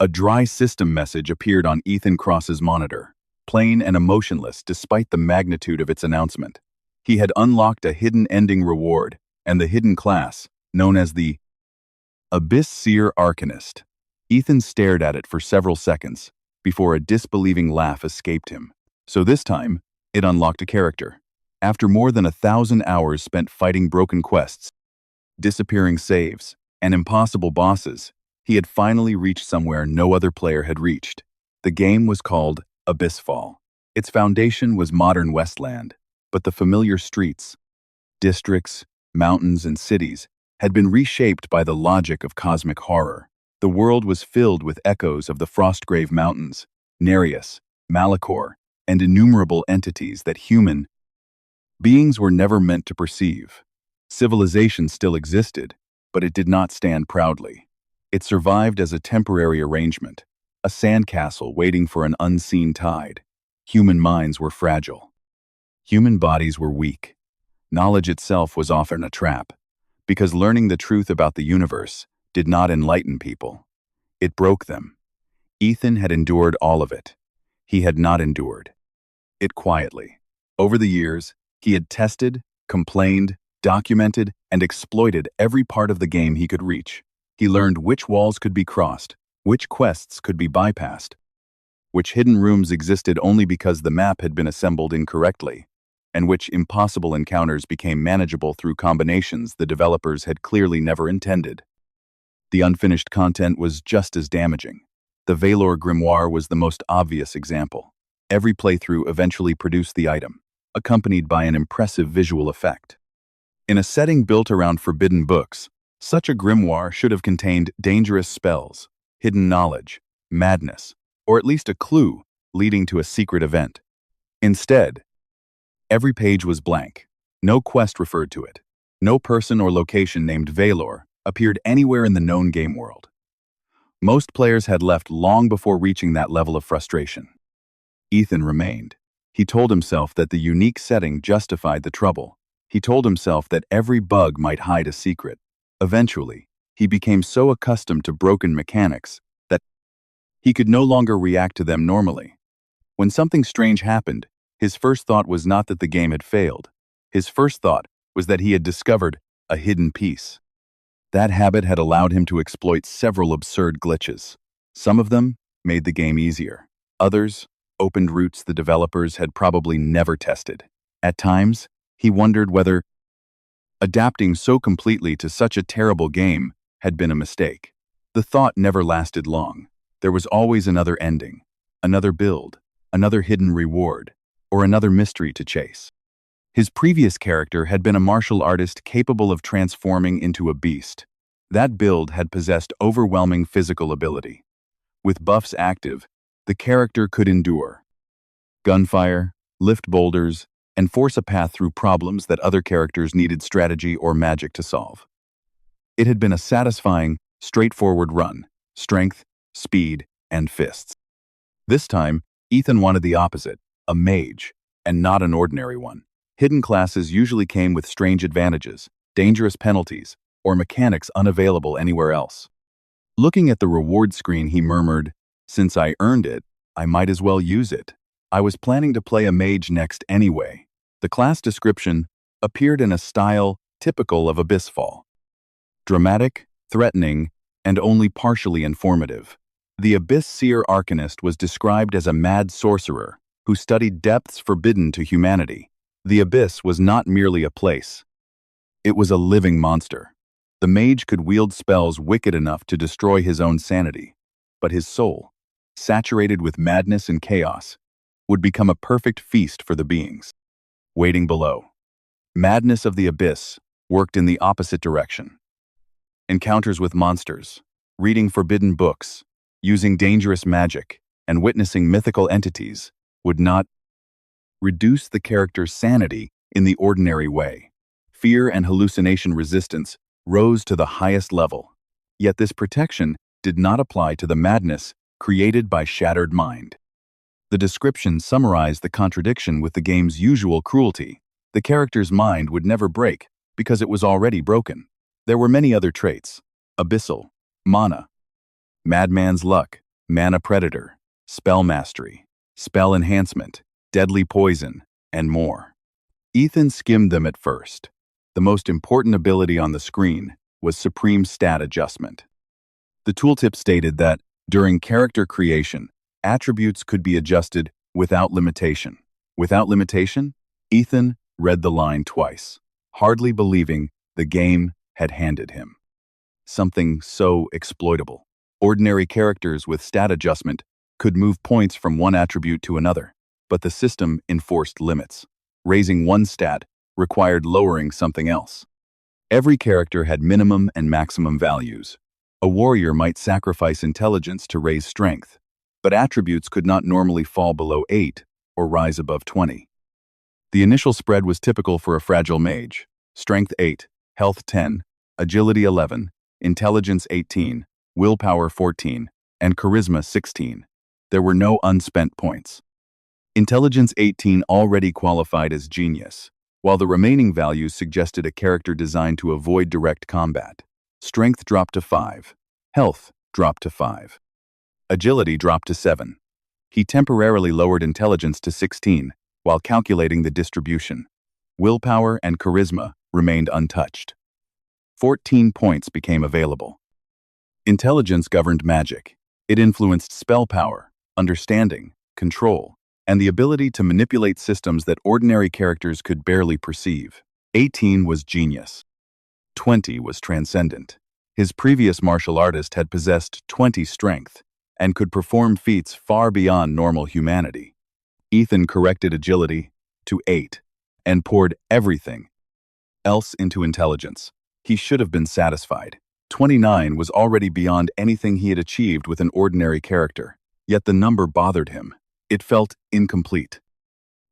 A dry system message appeared on Ethan Cross's monitor, plain and emotionless despite the magnitude of its announcement. He had unlocked a hidden ending reward, and the hidden class, known as the Abyss-Seer Arcanist. Ethan stared at it for several seconds, before a disbelieving laugh escaped him. So this time, it unlocked a character. After more than 1,000 hours spent fighting broken quests, disappearing saves, and impossible bosses, he had finally reached somewhere no other player had reached. The game was called Abyssfall. Its foundation was modern Westland, but the familiar streets, districts, mountains, and cities had been reshaped by the logic of cosmic horror. The world was filled with echoes of the Frostgrave Mountains, Nereus, Malachor, and innumerable entities that human beings were never meant to perceive. Civilization still existed, but it did not stand proudly. It survived as a temporary arrangement, a sandcastle waiting for an unseen tide. Human minds were fragile. Human bodies were weak. Knowledge itself was often a trap, because learning the truth about the universe did not enlighten people. It broke them. Ethan had endured all of it. He had not endured it quietly. Over the years, he had tested, complained, documented, and exploited every part of the game he could reach. He learned which walls could be crossed, which quests could be bypassed, which hidden rooms existed only because the map had been assembled incorrectly, and which impossible encounters became manageable through combinations the developers had clearly never intended. The unfinished content was just as damaging. The Valor Grimoire was the most obvious example. Every playthrough eventually produced the item, accompanied by an impressive visual effect. In a setting built around forbidden books, such a grimoire should have contained dangerous spells, hidden knowledge, madness, or at least a clue leading to a secret event. Instead, every page was blank. No quest referred to it. No person or location named Valor appeared anywhere in the known game world. Most players had left long before reaching that level of frustration. Ethan remained. He told himself that the unique setting justified the trouble. He told himself that every bug might hide a secret. Eventually, he became so accustomed to broken mechanics that he could no longer react to them normally. When something strange happened, his first thought was not that the game had failed. His first thought was that he had discovered a hidden piece. That habit had allowed him to exploit several absurd glitches. Some of them made the game easier. Others opened routes the developers had probably never tested. At times, he wondered whether adapting so completely to such a terrible game had been a mistake. The thought never lasted long. There was always another ending, another build, another hidden reward, or another mystery to chase. His previous character had been a martial artist capable of transforming into a beast. That build had possessed overwhelming physical ability. With buffs active, the character could endure gunfire, lift boulders, and force a path through problems that other characters needed strategy or magic to solve. It had been a satisfying, straightforward run: strength, speed, and fists. This time, Ethan wanted the opposite: a mage, and not an ordinary one. Hidden classes usually came with strange advantages, dangerous penalties, or mechanics unavailable anywhere else. Looking at the reward screen, he murmured, "Since I earned it, I might as well use it. I was planning to play a mage next anyway." The class description appeared in a style typical of Abyssfall: dramatic, threatening, and only partially informative. The Abyss-Seer Arcanist was described as a mad sorcerer who studied depths forbidden to humanity. The abyss was not merely a place. It was a living monster. The mage could wield spells wicked enough to destroy his own sanity, but his soul, saturated with madness and chaos, would become a perfect feast for the beings waiting below. Madness of the abyss worked in the opposite direction. Encounters with monsters, reading forbidden books, using dangerous magic, and witnessing mythical entities would not reduce the character's sanity in the ordinary way. Fear and hallucination resistance rose to the highest level. Yet this protection did not apply to the madness created by shattered mind. The description summarized the contradiction with the game's usual cruelty. The character's mind would never break because it was already broken. There were many other traits: abyssal, mana, madman's luck, mana predator, spell mastery, spell enhancement, deadly poison, and more. Ethan skimmed them at first. The most important ability on the screen was Supreme Stat Adjustment. The tooltip stated that, during character creation, attributes could be adjusted without limitation. Without limitation? Ethan read the line twice, hardly believing the game had handed him something so exploitable. Ordinary characters with stat adjustment could move points from one attribute to another, but the system enforced limits. Raising one stat required lowering something else. Every character had minimum and maximum values. A warrior might sacrifice intelligence to raise strength, but attributes could not normally fall below 8 or rise above 20. The initial spread was typical for a fragile mage: strength 8, health 10, agility 11, intelligence 18, willpower 14, and charisma 16. There were no unspent points. Intelligence 18 already qualified as genius, while the remaining values suggested a character designed to avoid direct combat. Strength dropped to 5. Health dropped to 5. Agility dropped to 7. He temporarily lowered intelligence to 16 while calculating the distribution. Willpower and charisma remained untouched. 14 points became available. Intelligence governed magic. It influenced spell power, understanding, control, and the ability to manipulate systems that ordinary characters could barely perceive. 18 was genius. 20 was transcendent. His previous martial artist had possessed 20 strength and could perform feats far beyond normal humanity. Ethan corrected agility to 8 and poured everything else into intelligence. He should have been satisfied. 29 was already beyond anything he had achieved with an ordinary character, yet the number bothered him. It felt incomplete.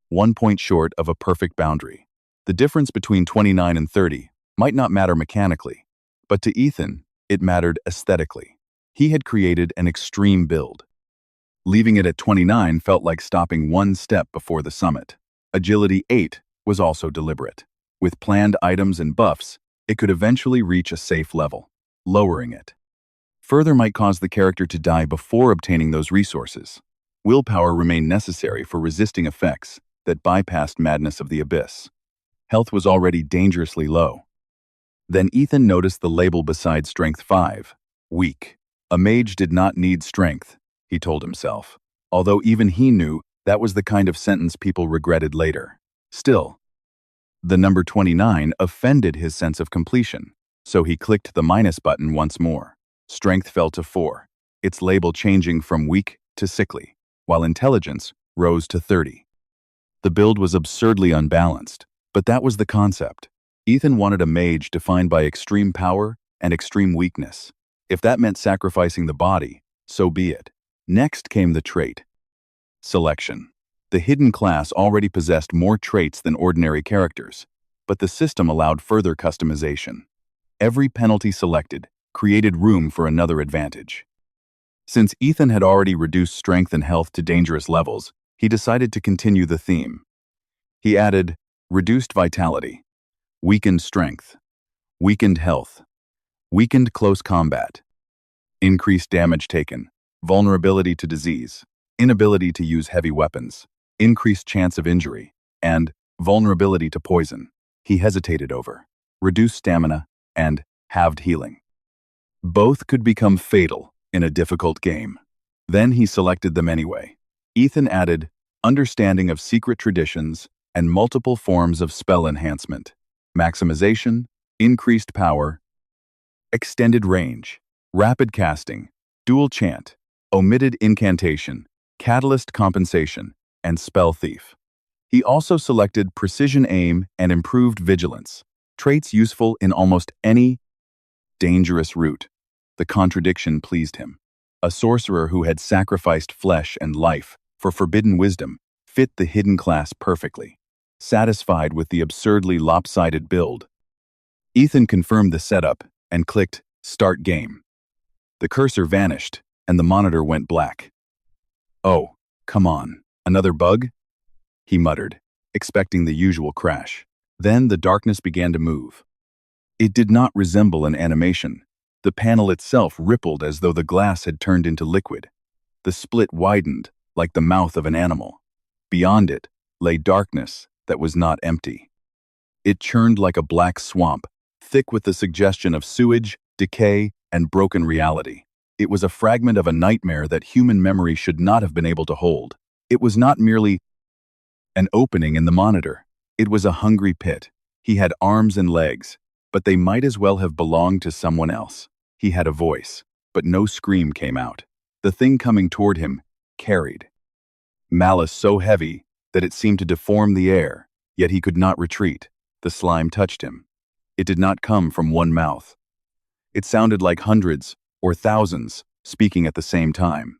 1 point short of a perfect boundary. The difference between 29 and 30 might not matter mechanically, but to Ethan, it mattered aesthetically. He had created an extreme build. Leaving it at 29 felt like stopping one step before the summit. Agility 8 was also deliberate. With planned items and buffs, it could eventually reach a safe level. Lowering it further might cause the character to die before obtaining those resources. Willpower remained necessary for resisting effects that bypassed madness of the abyss. Health was already dangerously low. Then Ethan noticed the label beside strength 5, weak. A mage did not need strength, he told himself, although even he knew that was the kind of sentence people regretted later. Still, the number 29 offended his sense of completion, so he clicked the minus button once more. Strength fell to 4, its label changing from weak to sickly, while intelligence rose to 30. The build was absurdly unbalanced, but that was the concept. Ethan wanted a mage defined by extreme power and extreme weakness. If that meant sacrificing the body, so be it. Next came the trait selection. The hidden class already possessed more traits than ordinary characters, but the system allowed further customization. Every penalty selected created room for another advantage. Since Ethan had already reduced strength and health to dangerous levels, he decided to continue the theme. He added reduced vitality, weakened strength, weakened health, weakened close combat, increased damage taken, vulnerability to disease, inability to use heavy weapons, increased chance of injury, and vulnerability to poison. He hesitated over reduced stamina and halved healing. Both could become fatal in a difficult game. Then he selected them anyway. Ethan added understanding of secret traditions and multiple forms of spell enhancement, maximization, increased power, extended range, rapid casting, dual chant, omitted incantation, catalyst compensation, and spell thief. He also selected precision aim and improved vigilance, traits useful in almost any dangerous route. The contradiction pleased him. A sorcerer who had sacrificed flesh and life for forbidden wisdom fit the hidden class perfectly. Satisfied with the absurdly lopsided build, Ethan confirmed the setup and clicked Start Game. The cursor vanished and the monitor went black. "Oh, come on, another bug?" he muttered, expecting the usual crash. Then the darkness began to move. It did not resemble an animation. The panel itself rippled as though the glass had turned into liquid. The split widened, like the mouth of an animal. Beyond it lay darkness that was not empty. It churned like a black swamp, thick with the suggestion of sewage, decay, and broken reality. It was a fragment of a nightmare that human memory should not have been able to hold. It was not merely an opening in the monitor. It was a hungry pit. He had arms and legs, but they might as well have belonged to someone else. He had a voice, but no scream came out. The thing coming toward him carried malice so heavy that it seemed to deform the air, yet he could not retreat. The slime touched him. It did not come from one mouth. It sounded like hundreds or thousands speaking at the same time.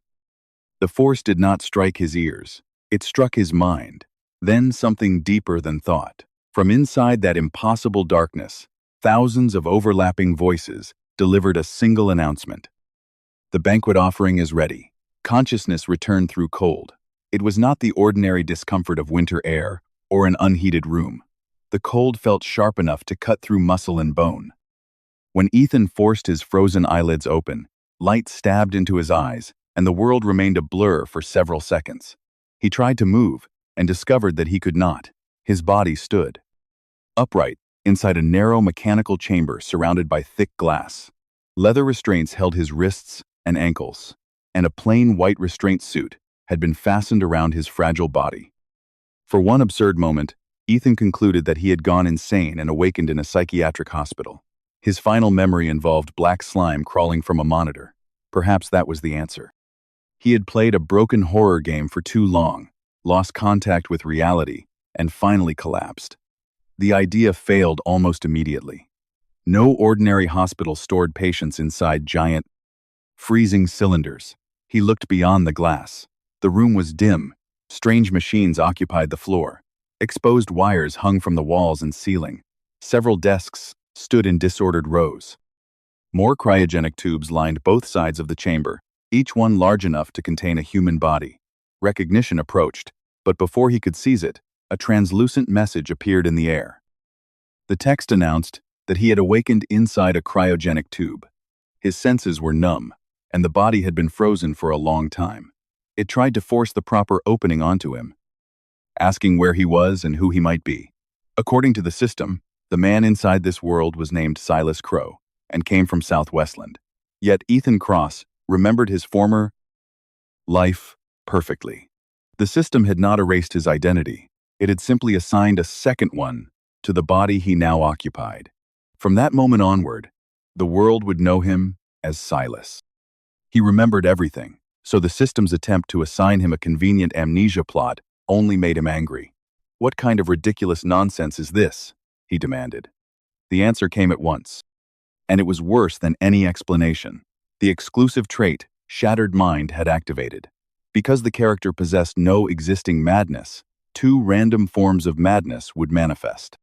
The force did not strike his ears. It struck his mind. Then something deeper than thought. From inside that impossible darkness, thousands of overlapping voices delivered a single announcement. The banquet offering is ready. Consciousness returned through cold. It was not the ordinary discomfort of winter air or an unheated room. The cold felt sharp enough to cut through muscle and bone. When Ethan forced his frozen eyelids open, light stabbed into his eyes, and the world remained a blur for several seconds. He tried to move, and discovered that he could not. His body stood upright, inside a narrow mechanical chamber surrounded by thick glass. Leather restraints held his wrists and ankles, and a plain white restraint suit had been fastened around his fragile body. For one absurd moment, Ethan concluded that he had gone insane and awakened in a psychiatric hospital. His final memory involved black slime crawling from a monitor. Perhaps that was the answer. He had played a broken horror game for too long, lost contact with reality, and finally collapsed. The idea failed almost immediately. No ordinary hospital stored patients inside giant, freezing cylinders. He looked beyond the glass. The room was dim. Strange machines occupied the floor. Exposed wires hung from the walls and ceiling. Several desks stood in disordered rows. More cryogenic tubes lined both sides of the chamber, each one large enough to contain a human body. Recognition approached, but before he could seize it, a translucent message appeared in the air. The text announced that he had awakened inside a cryogenic tube. His senses were numb, and the body had been frozen for a long time. It tried to force the proper opening onto him, asking where he was and who he might be. According to the system, the man inside this world was named Silas Crowe and came from Southwestland. Yet Ethan Cross remembered his former life perfectly. The system had not erased his identity. It had simply assigned a second one to the body he now occupied. From that moment onward, the world would know him as Silas. He remembered everything, so the system's attempt to assign him a convenient amnesia plot only made him angry. "What kind of ridiculous nonsense is this?" he demanded. The answer came at once, and it was worse than any explanation. The exclusive trait, Shattered Mind, had activated. Because the character possessed no existing madness, two random forms of madness would manifest.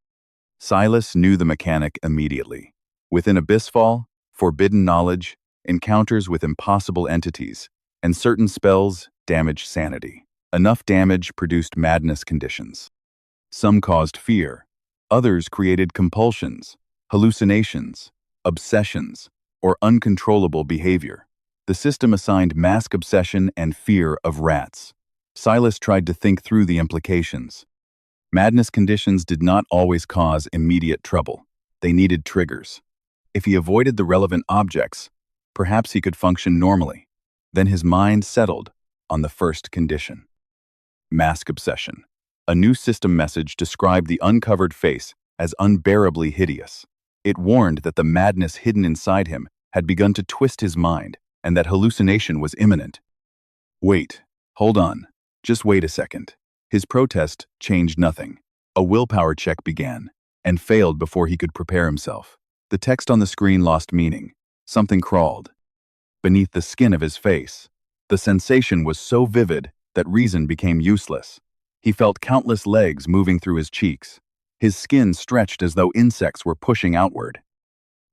Silas knew the mechanic immediately. Within Abyssfall, forbidden knowledge, encounters with impossible entities, and certain spells damaged sanity. Enough damage produced madness conditions. Some caused fear. Others created compulsions, hallucinations, obsessions, or uncontrollable behavior. The system assigned mask obsession and fear of rats. Silas tried to think through the implications. Madness conditions did not always cause immediate trouble. They needed triggers. If he avoided the relevant objects, perhaps he could function normally. Then his mind settled on the first condition. Mask obsession. A new system message described the uncovered face as unbearably hideous. It warned that the madness hidden inside him had begun to twist his mind and that hallucination was imminent. Wait, hold on, just wait a second. His protest changed nothing. A willpower check began and failed before he could prepare himself. The text on the screen lost meaning. Something crawled beneath the skin of his face. The sensation was so vivid that reason became useless. He felt countless legs moving through his cheeks. His skin stretched as though insects were pushing outward.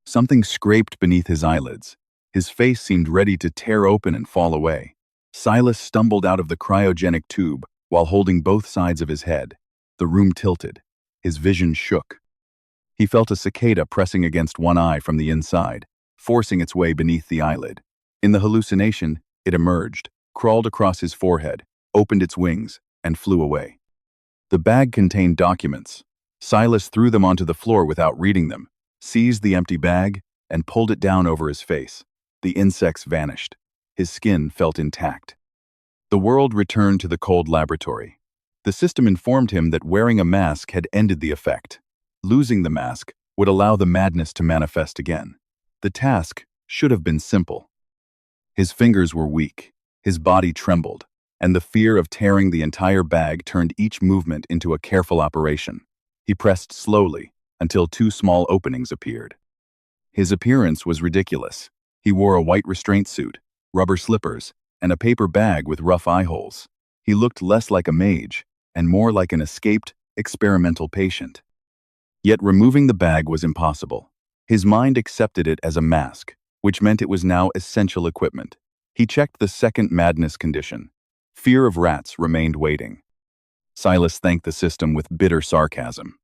Something scraped beneath his eyelids. His face seemed ready to tear open and fall away. Silas stumbled out of the cryogenic tube while holding both sides of his head. The room tilted. His vision shook. He felt a cicada pressing against one eye from the inside, forcing its way beneath the eyelid. In the hallucination, it emerged, crawled across his forehead, opened its wings, and flew away. The bag contained documents. Silas threw them onto the floor without reading them, seized the empty bag, and pulled it down over his face. The insects vanished. His skin felt intact. The world returned to the cold laboratory. The system informed him that wearing a mask had ended the effect. Losing the mask would allow the madness to manifest again. The task should have been simple. His fingers were weak, his body trembled, and the fear of tearing the entire bag turned each movement into a careful operation. He pressed slowly until 2 small openings appeared. His appearance was ridiculous. He wore a white restraint suit, rubber slippers, and a paper bag with rough eye holes. He looked less like a mage and more like an escaped, experimental patient. Yet removing the bag was impossible. His mind accepted it as a mask, which meant it was now essential equipment. He checked the second madness condition. Fear of rats remained waiting. Silas thanked the system with bitter sarcasm.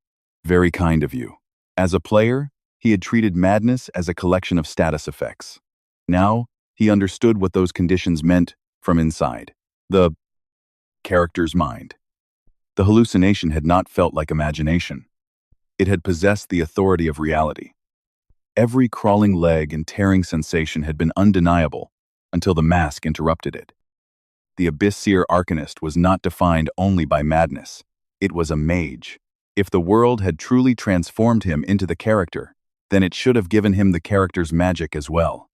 Very kind of you. As a player, he had treated madness as a collection of status effects. Now, he understood what those conditions meant from inside the character's mind. The hallucination had not felt like imagination. It had possessed the authority of reality. Every crawling leg and tearing sensation had been undeniable until the mask interrupted it. The Abyss-Seer Arcanist was not defined only by madness. It was a mage. If the world had truly transformed him into the character, then it should have given him the character's magic as well.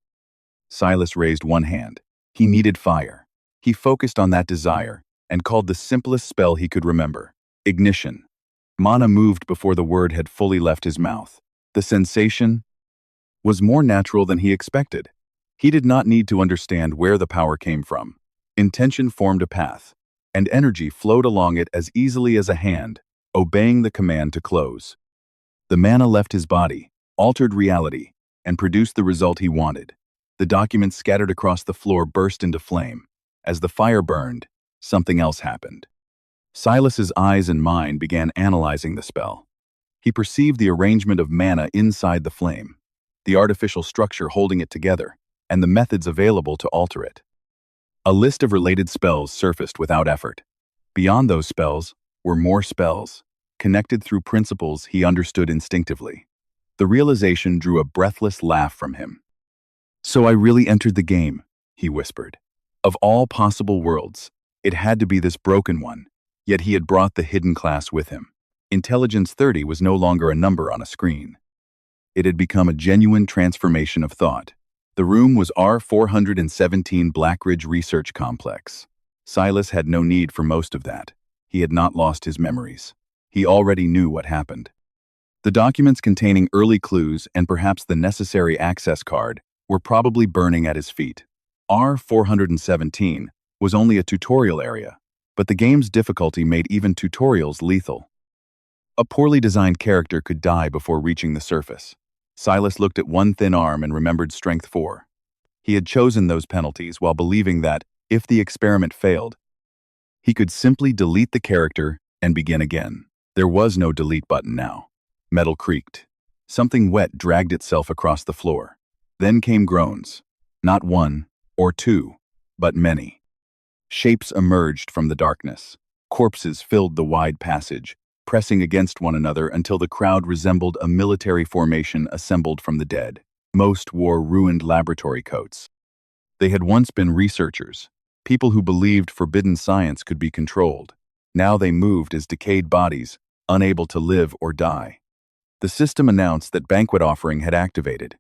Silas raised one hand. He needed fire. He focused on that desire and called the simplest spell he could remember: ignition. Mana moved before the word had fully left his mouth. The sensation was more natural than he expected. He did not need to understand where the power came from. Intention formed a path, and energy flowed along it as easily as a hand, obeying the command to close. The mana left his body, altered reality, and produced the result he wanted. The documents scattered across the floor burst into flame. As the fire burned, something else happened. Silas's eyes and mind began analyzing the spell. He perceived the arrangement of mana inside the flame, the artificial structure holding it together, and the methods available to alter it. A list of related spells surfaced without effort. Beyond those spells were more spells, connected through principles he understood instinctively. The realization drew a breathless laugh from him. "So I really entered the game," he whispered. Of all possible worlds, it had to be this broken one, yet he had brought the hidden class with him. Intelligence 30 was no longer a number on a screen. It had become a genuine transformation of thought. The room was R417 Blackridge Research Complex. Silas had no need for most of that. He had not lost his memories. He already knew what happened. The documents containing early clues and perhaps the necessary access card were probably burning at his feet. R417 was only a tutorial area, but the game's difficulty made even tutorials lethal. A poorly designed character could die before reaching the surface. Silas looked at one thin arm and remembered Strength 4. He had chosen those penalties while believing that, if the experiment failed, he could simply delete the character and begin again. There was no delete button now. Metal creaked. Something wet dragged itself across the floor. Then came groans. Not one or two, but many. Shapes emerged from the darkness. Corpses filled the wide passage, pressing against one another until the crowd resembled a military formation assembled from the dead. Most wore ruined laboratory coats. They had once been researchers, people who believed forbidden science could be controlled. Now they moved as decayed bodies, unable to live or die. The system announced that banquet offering had activated.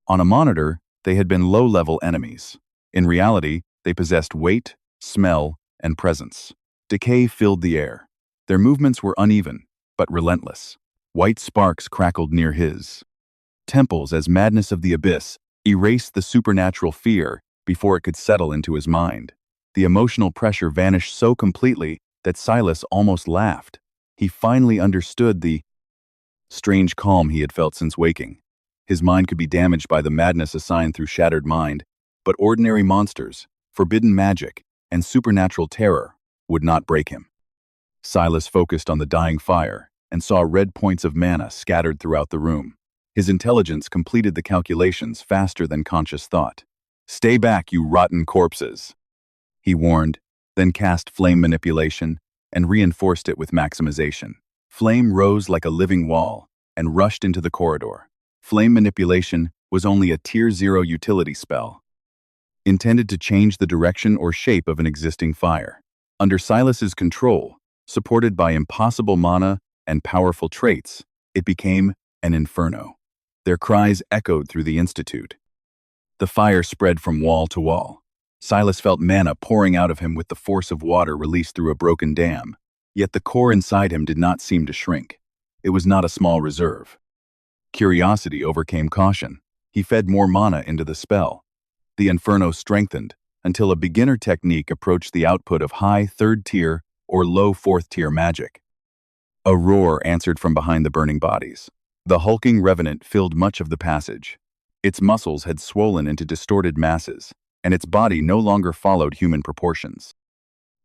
On a monitor, they had been low-level enemies. In reality, they possessed weight, smell, and presence. Decay filled the air. Their movements were uneven, but relentless. White sparks crackled near his temples as madness of the abyss erased the supernatural fear before it could settle into his mind. The emotional pressure vanished so completely that Silas almost laughed. He finally understood the strange calm he had felt since waking. His mind could be damaged by the madness assigned through shattered mind, but ordinary monsters, forbidden magic, and supernatural terror would not break him. Silas focused on the dying fire and saw red points of mana scattered throughout the room. His intelligence completed the calculations faster than conscious thought. "Stay back, you rotten corpses." he warned, then cast flame manipulation and reinforced it with maximization. Flame rose like a living wall and rushed into the corridor. Flame manipulation was only a Tier 0 utility spell, intended to change the direction or shape of an existing fire. Under Silas's control, supported by impossible mana and powerful traits, it became an inferno. Their cries echoed through the Institute. The fire spread from wall to wall. Silas felt mana pouring out of him with the force of water released through a broken dam, yet the core inside him did not seem to shrink. It was not a small reserve. Curiosity overcame caution. He fed more mana into the spell. The inferno strengthened until a beginner technique approached the output of high 3rd tier or low 4th tier magic. A roar answered from behind the burning bodies. The hulking revenant filled much of the passage. Its muscles had swollen into distorted masses, and its body no longer followed human proportions.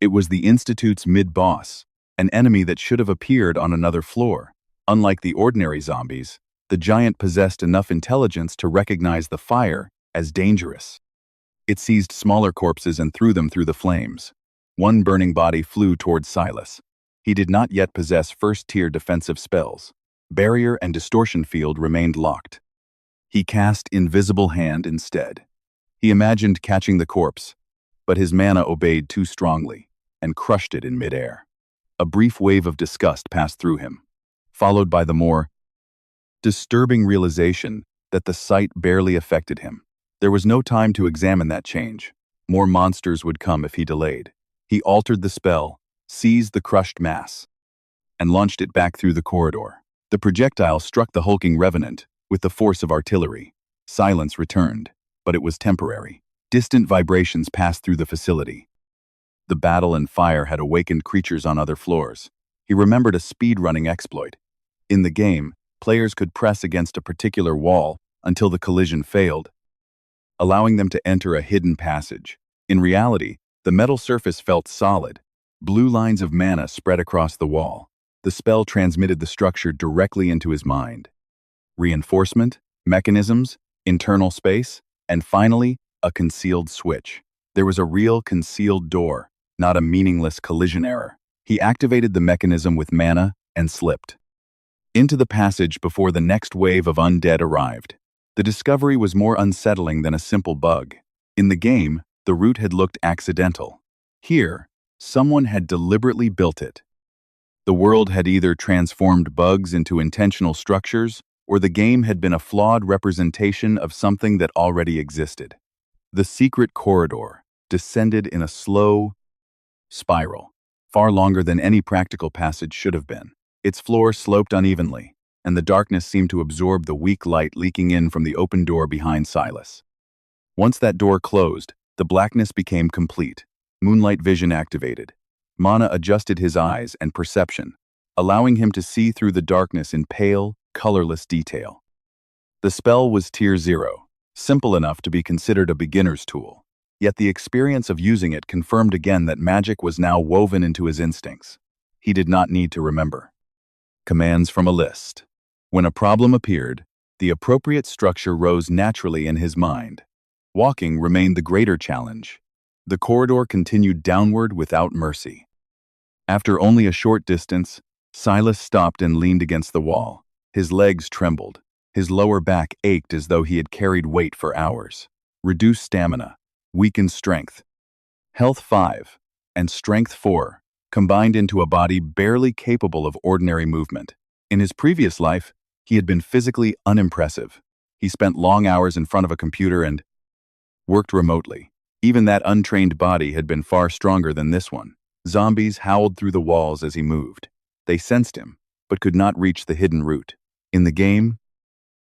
It was the Institute's mid-boss, an enemy that should have appeared on another floor. Unlike the ordinary zombies, the giant possessed enough intelligence to recognize the fire as dangerous. It seized smaller corpses and threw them through the flames. One burning body flew towards Silas. He did not yet possess 1st-tier defensive spells. Barrier and Distortion Field remained locked. He cast Invisible Hand instead. He imagined catching the corpse, but his mana obeyed too strongly and crushed it in midair. A brief wave of disgust passed through him, followed by the more disturbing realization that the sight barely affected him. There was no time to examine that change. More monsters would come if he delayed. He altered the spell, seized the crushed mass, and launched it back through the corridor. The projectile struck the hulking revenant with the force of artillery. Silence returned, but it was temporary. Distant vibrations passed through the facility. The battle and fire had awakened creatures on other floors. He remembered a speedrunning exploit. In the game, players could press against a particular wall until the collision failed, allowing them to enter a hidden passage. In reality, the metal surface felt solid. Blue lines of mana spread across the wall. The spell transmitted the structure directly into his mind. Reinforcement, mechanisms, internal space, and finally, a concealed switch. There was a real concealed door, not a meaningless collision error. He activated the mechanism with mana and slipped into the passage before the next wave of undead arrived. The discovery was more unsettling than a simple bug. In the game, the route had looked accidental. Here, someone had deliberately built it. The world had either transformed bugs into intentional structures, or the game had been a flawed representation of something that already existed. The secret corridor descended in a slow spiral, far longer than any practical passage should have been. Its floor sloped unevenly, and the darkness seemed to absorb the weak light leaking in from the open door behind Silas. Once that door closed, the blackness became complete. Moonlight vision activated. Mana adjusted his eyes and perception, allowing him to see through the darkness in pale, colorless detail. The spell was Tier 0, simple enough to be considered a beginner's tool. Yet the experience of using it confirmed again that magic was now woven into his instincts. He did not need to remember. Commands from a list. When a problem appeared, the appropriate structure rose naturally in his mind. Walking remained the greater challenge. The corridor continued downward without mercy. After only a short distance, Silas stopped and leaned against the wall. His legs trembled. His lower back ached as though he had carried weight for hours. Reduced stamina, weakened strength. Health 5 and Strength 4 combined into a body barely capable of ordinary movement. In his previous life, he had been physically unimpressive. He spent long hours in front of a computer and worked remotely. Even that untrained body had been far stronger than this one. Zombies howled through the walls as he moved. They sensed him, but could not reach the hidden route. In the game,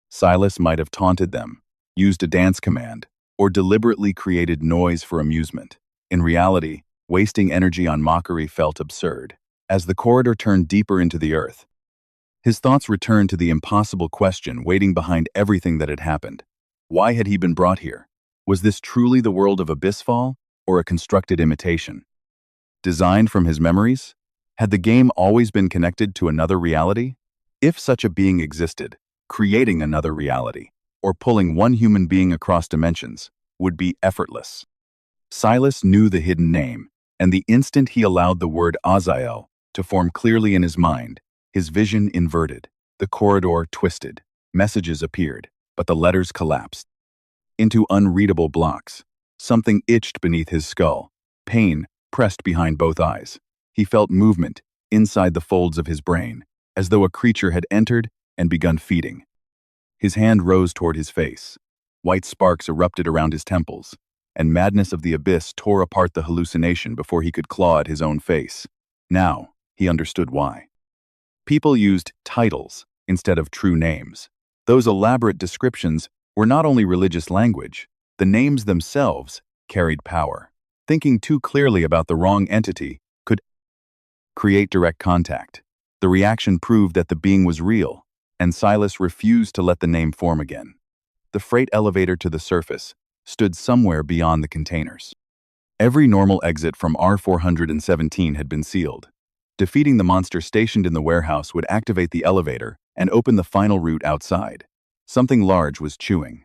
Silas might have taunted them, used a dance command, or deliberately created noise for amusement. In reality, wasting energy on mockery felt absurd. As the corridor turned deeper into the earth, his thoughts returned to the impossible question waiting behind everything that had happened. Why had he been brought here? Was this truly the world of Abyssfall, or a constructed imitation? Designed from his memories? Had the game always been connected to another reality? If such a being existed, creating another reality, or pulling one human being across dimensions, would be effortless. Silas knew the hidden name, and the instant he allowed the word Azael to form clearly in his mind, his vision inverted. The corridor twisted. Messages appeared, but the letters collapsed into unreadable blocks. Something itched beneath his skull. Pain pressed behind both eyes. He felt movement inside the folds of his brain, as though a creature had entered and begun feeding. His hand rose toward his face. White sparks erupted around his temples, and madness of the abyss tore apart the hallucination before he could claw at his own face. Now, he understood why. People used titles instead of true names. Those elaborate descriptions were not only religious language, the names themselves carried power. Thinking too clearly about the wrong entity could create direct contact. The reaction proved that the being was real, and Silas refused to let the name form again. The freight elevator to the surface stood somewhere beyond the containers. Every normal exit from R417 had been sealed. Defeating the monster stationed in the warehouse would activate the elevator and open the final route outside. Something large was chewing.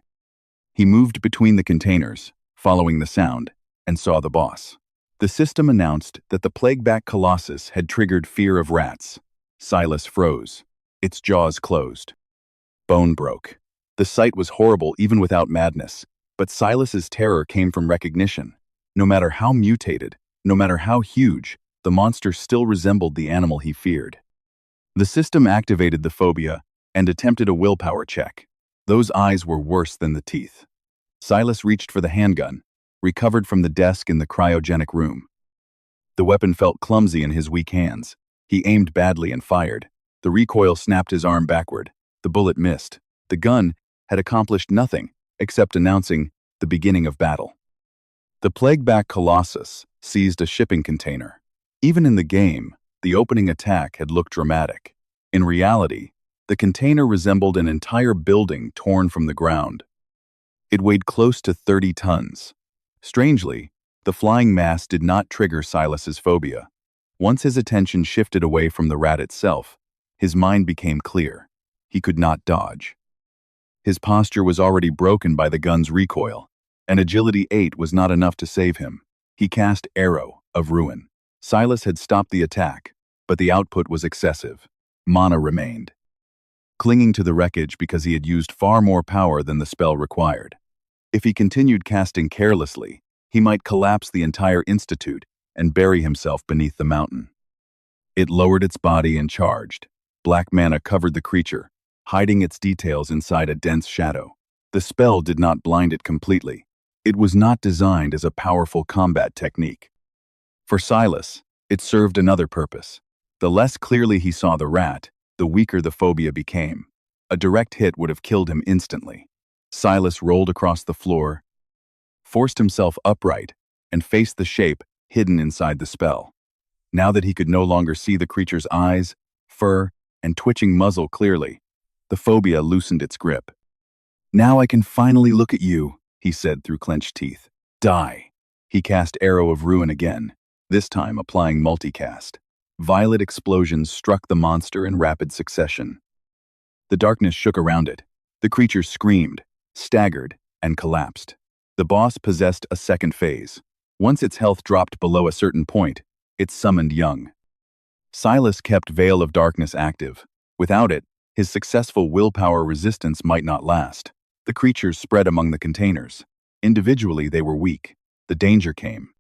He moved between the containers, following the sound, and saw the boss. The system announced that the plague-back colossus had triggered fear of rats. Silas froze. Its jaws closed. Bone broke. The sight was horrible even without madness, but Silas's terror came from recognition. No matter how mutated, no matter how huge, the monster still resembled the animal he feared. The system activated the phobia and attempted a willpower check. Those eyes were worse than the teeth. Silas reached for the handgun, recovered from the desk in the cryogenic room. The weapon felt clumsy in his weak hands. He aimed badly and fired. The recoil snapped his arm backward. The bullet missed. The gun had accomplished nothing except announcing the beginning of battle. The plague-back colossus seized a shipping container. Even in the game, the opening attack had looked dramatic. In reality, the container resembled an entire building torn from the ground. It weighed close to 30 tons. Strangely, the flying mass did not trigger Silas's phobia. Once his attention shifted away from the rat itself, his mind became clear. He could not dodge. His posture was already broken by the gun's recoil, and agility 8 was not enough to save him. He cast Arrow of Ruin. Silas had stopped the attack, but the output was excessive. Mana remained, clinging to the wreckage because he had used far more power than the spell required. If he continued casting carelessly, he might collapse the entire institute and bury himself beneath the mountain. It lowered its body and charged. Black mana covered the creature, hiding its details inside a dense shadow. The spell did not blind it completely. It was not designed as a powerful combat technique. For Silas, it served another purpose. The less clearly he saw the rat, the weaker the phobia became. A direct hit would have killed him instantly. Silas rolled across the floor, forced himself upright, and faced the shape hidden inside the spell. Now that he could no longer see the creature's eyes, fur, and twitching muzzle clearly, the phobia loosened its grip. "Now I can finally look at you," he said through clenched teeth. "Die." He cast Arrow of Ruin again, this time applying multicast. Violet explosions struck the monster in rapid succession. The darkness shook around it. The creature screamed, staggered, and collapsed. The boss possessed a second phase. Once its health dropped below a certain point, it summoned Young. Silas kept Veil of Darkness active. Without it, his successful willpower resistance might not last. The creatures spread among the containers. Individually, they were weak. The danger came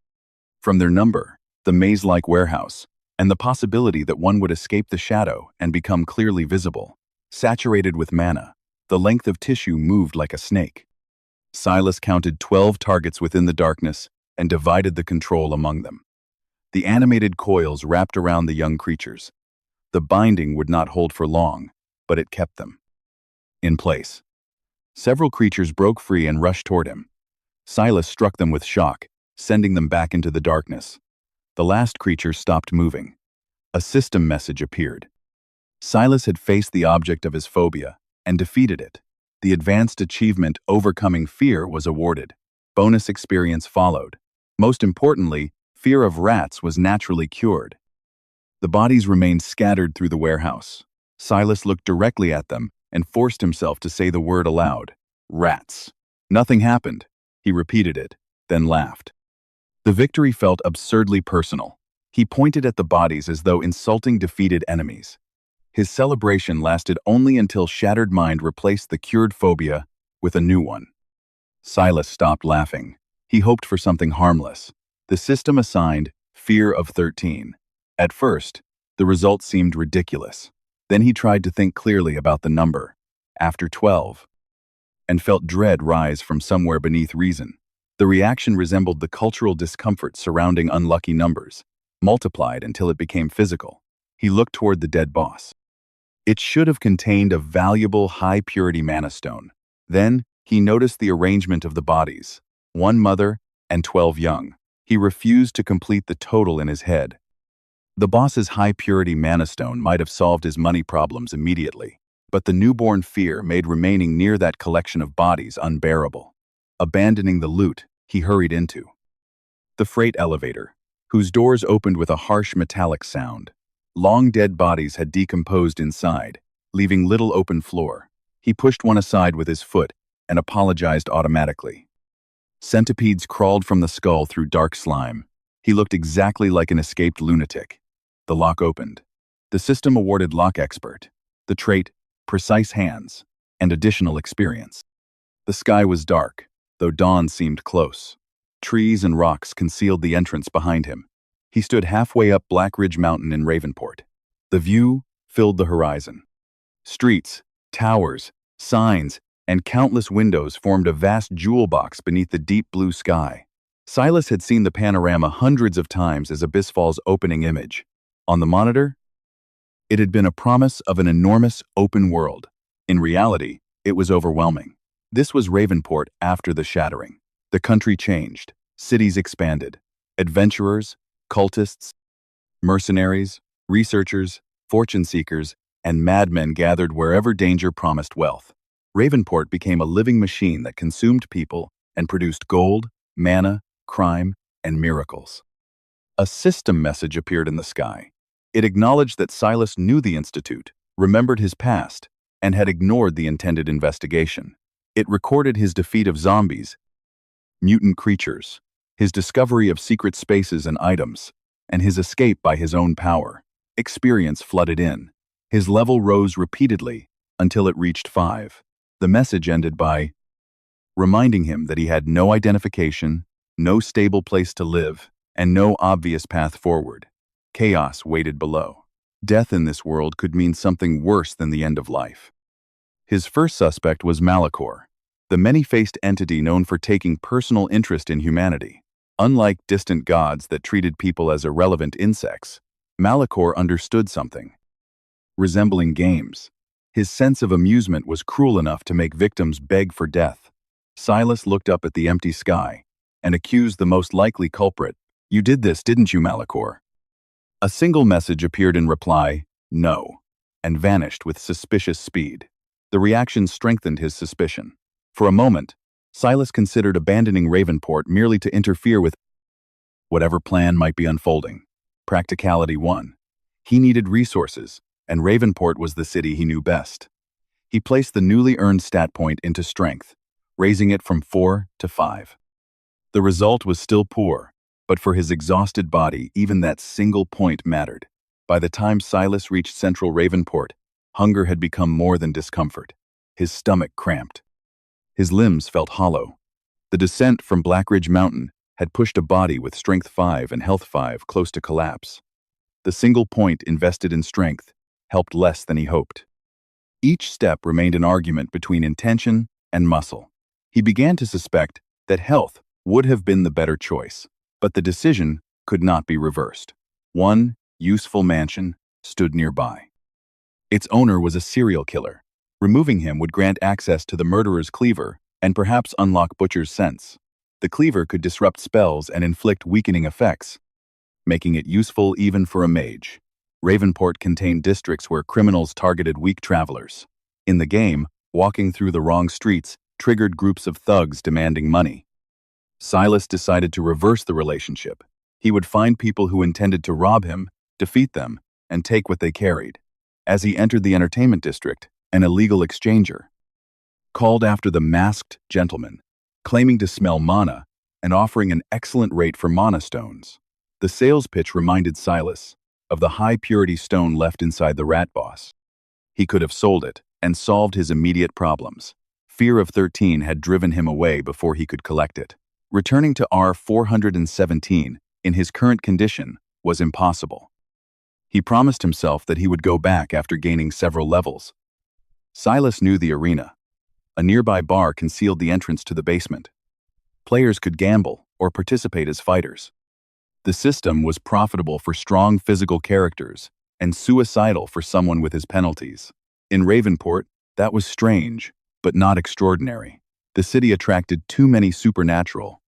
from their number, the maze-like warehouse, and the possibility that one would escape the shadow and become clearly visible. Saturated with mana, the length of tissue moved like a snake. Silas counted 12 targets within the darkness and divided the control among them. The animated coils wrapped around the young creatures. The binding would not hold for long, but it kept them in place. Several creatures broke free and rushed toward him. Silas struck them with shock, sending them back into the darkness. The last creature stopped moving. A system message appeared. Silas had faced the object of his phobia and defeated it. The advanced achievement Overcoming Fear was awarded. Bonus experience followed. Most importantly, fear of rats was naturally cured. The bodies remained scattered through the warehouse. Silas looked directly at them and forced himself to say the word aloud. Rats. Nothing happened. He repeated it, then laughed. The victory felt absurdly personal. He pointed at the bodies as though insulting defeated enemies. His celebration lasted only until Shattered Mind replaced the cured phobia with a new one. Silas stopped laughing. He hoped for something harmless. The system assigned Fear of 13. At first, the result seemed ridiculous. Then he tried to think clearly about the number, after 12, and felt dread rise from somewhere beneath reason. The reaction resembled the cultural discomfort surrounding unlucky numbers, multiplied until it became physical. He looked toward the dead boss. It should have contained a valuable high-purity mana stone. Then, he noticed the arrangement of the bodies, 1 mother and 12 young. He refused to complete the total in his head. The boss's high-purity mana stone might have solved his money problems immediately, but the newborn fear made remaining near that collection of bodies unbearable. Abandoning the loot, he hurried into the freight elevator, whose doors opened with a harsh metallic sound. Long dead bodies had decomposed inside, leaving little open floor. He pushed one aside with his foot and apologized automatically. Centipedes crawled from the skull through dark slime. He looked exactly like an escaped lunatic. The lock opened. The system awarded Lock Expert the trait Precise Hands and additional experience. The sky was dark, though dawn seemed close. Trees and rocks concealed the entrance behind him. He stood halfway up Black Ridge Mountain in Ravenport. The view filled the horizon. Streets, towers, signs, and countless windows formed a vast jewel box beneath the deep blue sky. Silas had seen the panorama hundreds of times as Abyssfall's opening image. On the monitor, it had been a promise of an enormous open world. In reality, it was overwhelming. This was Ravenport after the shattering. The country changed. Cities expanded. Adventurers, cultists, mercenaries, researchers, fortune seekers, and madmen gathered wherever danger promised wealth. Ravenport became a living machine that consumed people and produced gold, mana, crime, and miracles. A system message appeared in the sky. It acknowledged that Silas knew the Institute, remembered his past, and had ignored the intended investigation. It recorded his defeat of zombies, mutant creatures, his discovery of secret spaces and items, and his escape by his own power. Experience flooded in. His level rose repeatedly until it reached 5. The message ended by reminding him that he had no identification, no stable place to live, and no obvious path forward. Chaos waited below. Death in this world could mean something worse than the end of life. His first suspect was Malachor, the many-faced entity known for taking personal interest in humanity. Unlike distant gods that treated people as irrelevant insects, Malachor understood something. Resembling games, his sense of amusement was cruel enough to make victims beg for death. Silas looked up at the empty sky and accused the most likely culprit. "You did this, didn't you, Malachor?" A single message appeared in reply, "No," and vanished with suspicious speed. The reaction strengthened his suspicion. For a moment, Silas considered abandoning Ravenport merely to interfere with whatever plan might be unfolding. Practicality won. He needed resources, and Ravenport was the city he knew best. He placed the newly earned stat point into strength, raising it from 4 to 5. The result was still poor, but for his exhausted body, even that single point mattered. By the time Silas reached central Ravenport, hunger had become more than discomfort. His stomach cramped. His limbs felt hollow. The descent from Black Ridge Mountain had pushed a body with strength 5 and health 5 close to collapse. The single point invested in strength helped less than he hoped. Each step remained an argument between intention and muscle. He began to suspect that health would have been the better choice, but the decision could not be reversed. One useful mansion stood nearby. Its owner was a serial killer. Removing him would grant access to the murderer's cleaver and perhaps unlock Butcher's sense. The cleaver could disrupt spells and inflict weakening effects, making it useful even for a mage. Ravenport contained districts where criminals targeted weak travelers. In the game, walking through the wrong streets triggered groups of thugs demanding money. Silas decided to reverse the relationship. He would find people who intended to rob him, defeat them, and take what they carried. As he entered the entertainment district, an illegal exchanger called after the masked gentleman, claiming to smell mana, and offering an excellent rate for mana stones. The sales pitch reminded Silas of the high-purity stone left inside the rat boss. He could have sold it and solved his immediate problems. Fear of 13 had driven him away before he could collect it. Returning to R417 in his current condition was impossible. He promised himself that he would go back after gaining several levels. Silas knew the arena. A nearby bar concealed the entrance to the basement. Players could gamble or participate as fighters. The system was profitable for strong physical characters and suicidal for someone with his penalties. In Ravenport, that was strange, but not extraordinary. The city attracted too many supernatural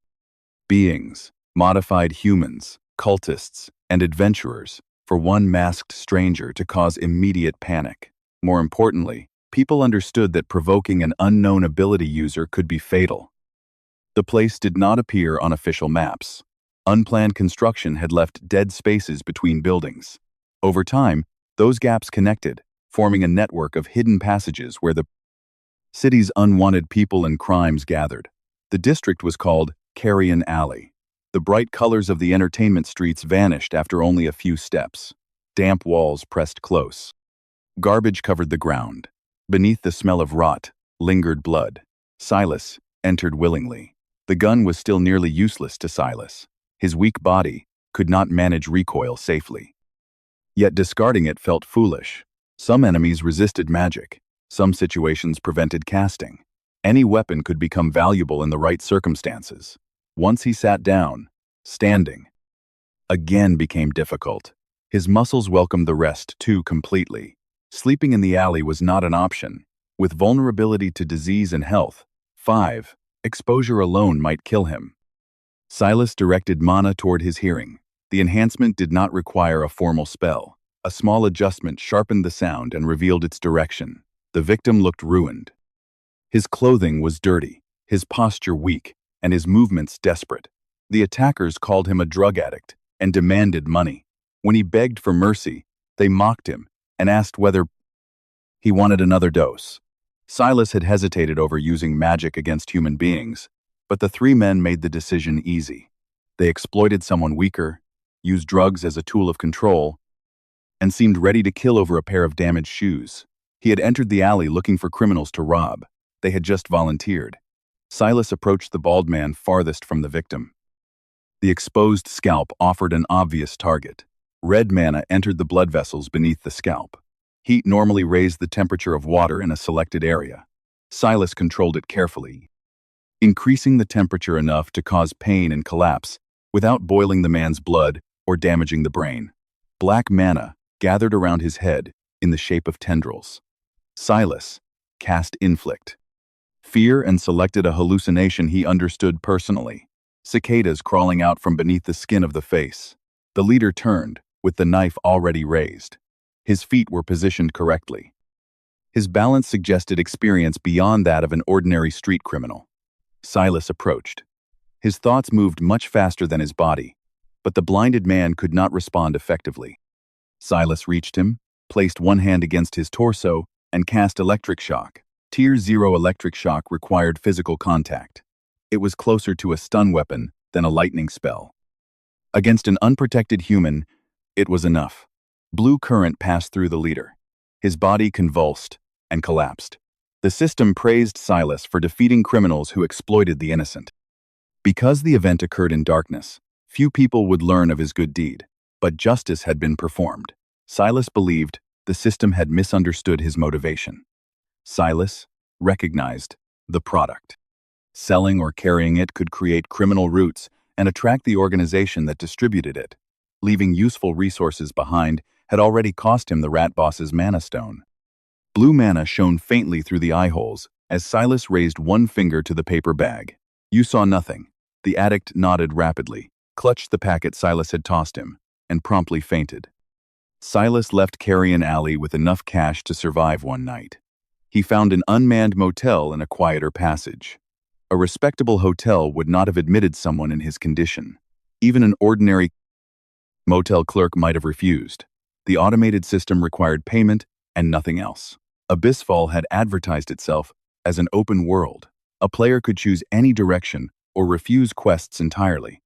beings, modified humans, cultists, and adventurers for one masked stranger to cause immediate panic. More importantly, people understood that provoking an unknown ability user could be fatal. The place did not appear on official maps. Unplanned construction had left dead spaces between buildings. Over time, those gaps connected, forming a network of hidden passages where the city's unwanted people and crimes gathered. The district was called Carrion Alley. The bright colors of the entertainment streets vanished after only a few steps. Damp walls pressed close. Garbage covered the ground. Beneath the smell of rot lingered blood. Silas entered willingly. The gun was still nearly useless to Silas. His weak body could not manage recoil safely. Yet discarding it felt foolish. Some enemies resisted magic. Some situations prevented casting. Any weapon could become valuable in the right circumstances. Once he sat down, standing again became difficult. His muscles welcomed the rest too completely. Sleeping in the alley was not an option. With vulnerability to disease and health, 5, exposure alone might kill him. Silas directed mana toward his hearing. The enhancement did not require a formal spell. A small adjustment sharpened the sound and revealed its direction. The victim looked ruined. His clothing was dirty, his posture weak, and his movements desperate. The attackers called him a drug addict and demanded money. When he begged for mercy, they mocked him and asked whether he wanted another dose. Silas had hesitated over using magic against human beings, but the three men made the decision easy. They exploited someone weaker, used drugs as a tool of control, and seemed ready to kill over a pair of damaged shoes. He had entered the alley looking for criminals to rob. They had just volunteered. Silas approached the bald man farthest from the victim. The exposed scalp offered an obvious target. Red mana entered the blood vessels beneath the scalp. Heat normally raised the temperature of water in a selected area. Silas controlled it carefully, increasing the temperature enough to cause pain and collapse without boiling the man's blood or damaging the brain. Black mana gathered around his head in the shape of tendrils. Silas cast Inflict. Fear and selected a hallucination he understood personally. Cicadas crawling out from beneath the skin of the face. The leader turned, with the knife already raised. His feet were positioned correctly. His balance suggested experience beyond that of an ordinary street criminal. Silas approached. His thoughts moved much faster than his body, but the blinded man could not respond effectively. Silas reached him, placed one hand against his torso, and cast Electric Shock. Tier 0 Electric Shock required physical contact. It was closer to a stun weapon than a lightning spell. Against an unprotected human, it was enough. Blue current passed through the leader. His body convulsed and collapsed. The system praised Silas for defeating criminals who exploited the innocent. Because the event occurred in darkness, few people would learn of his good deed, but justice had been performed. Silas believed the system had misunderstood his motivation. Silas recognized the product. Selling or carrying it could create criminal roots and attract the organization that distributed it. Leaving useful resources behind had already cost him the rat boss's mana stone. Blue mana shone faintly through the eye holes as Silas raised one finger to the paper bag. You saw nothing. The addict nodded rapidly, clutched the packet Silas had tossed him, and promptly fainted. Silas left Carrion Alley with enough cash to survive one night. He found an unmanned motel in a quieter passage. A respectable hotel would not have admitted someone in his condition. Even an ordinary motel clerk might have refused. The automated system required payment and nothing else. Abyssfall had advertised itself as an open world. A player could choose any direction or refuse quests entirely.